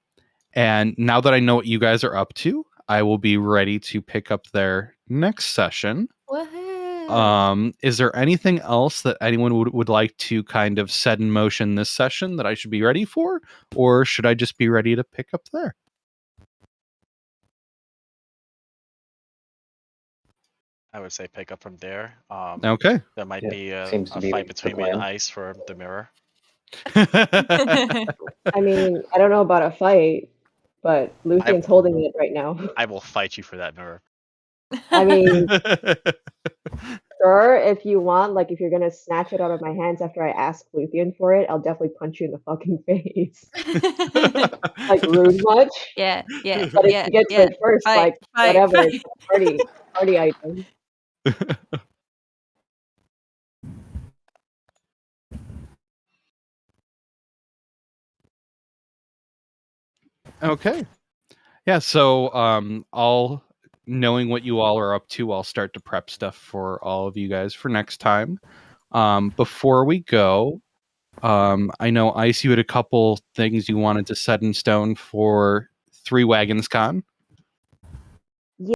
now that I know what you guys are up to, I will be ready to pick up their next session. Woohoo! Is there anything else that anyone would like to kind of set in motion this session that I should be ready for? Or should I just be ready to pick up there? I would say pick up from there. Okay. There might Yeah, be a seems to be fight the between me and plan. Ice for the mirror. I mean, I don't know about a fight, but Luthion's holding it right now. I will fight you for that mirror. I mean, sure, if you want, like, if you're gonna snatch it out of my hands after I ask Luthien for it, I'll definitely punch you in the fucking face. Like, rude much? Yeah, yeah, But if yeah, you get to yeah. it first, Fight, like, fight, whatever, fight. it's a party item. Okay. Yeah, so I'll knowing what you all are up to, I'll start to prep stuff for all of you guys for next time. Before we go, I know Ice, you had a couple things you wanted to set in stone for 3 Wagons Con.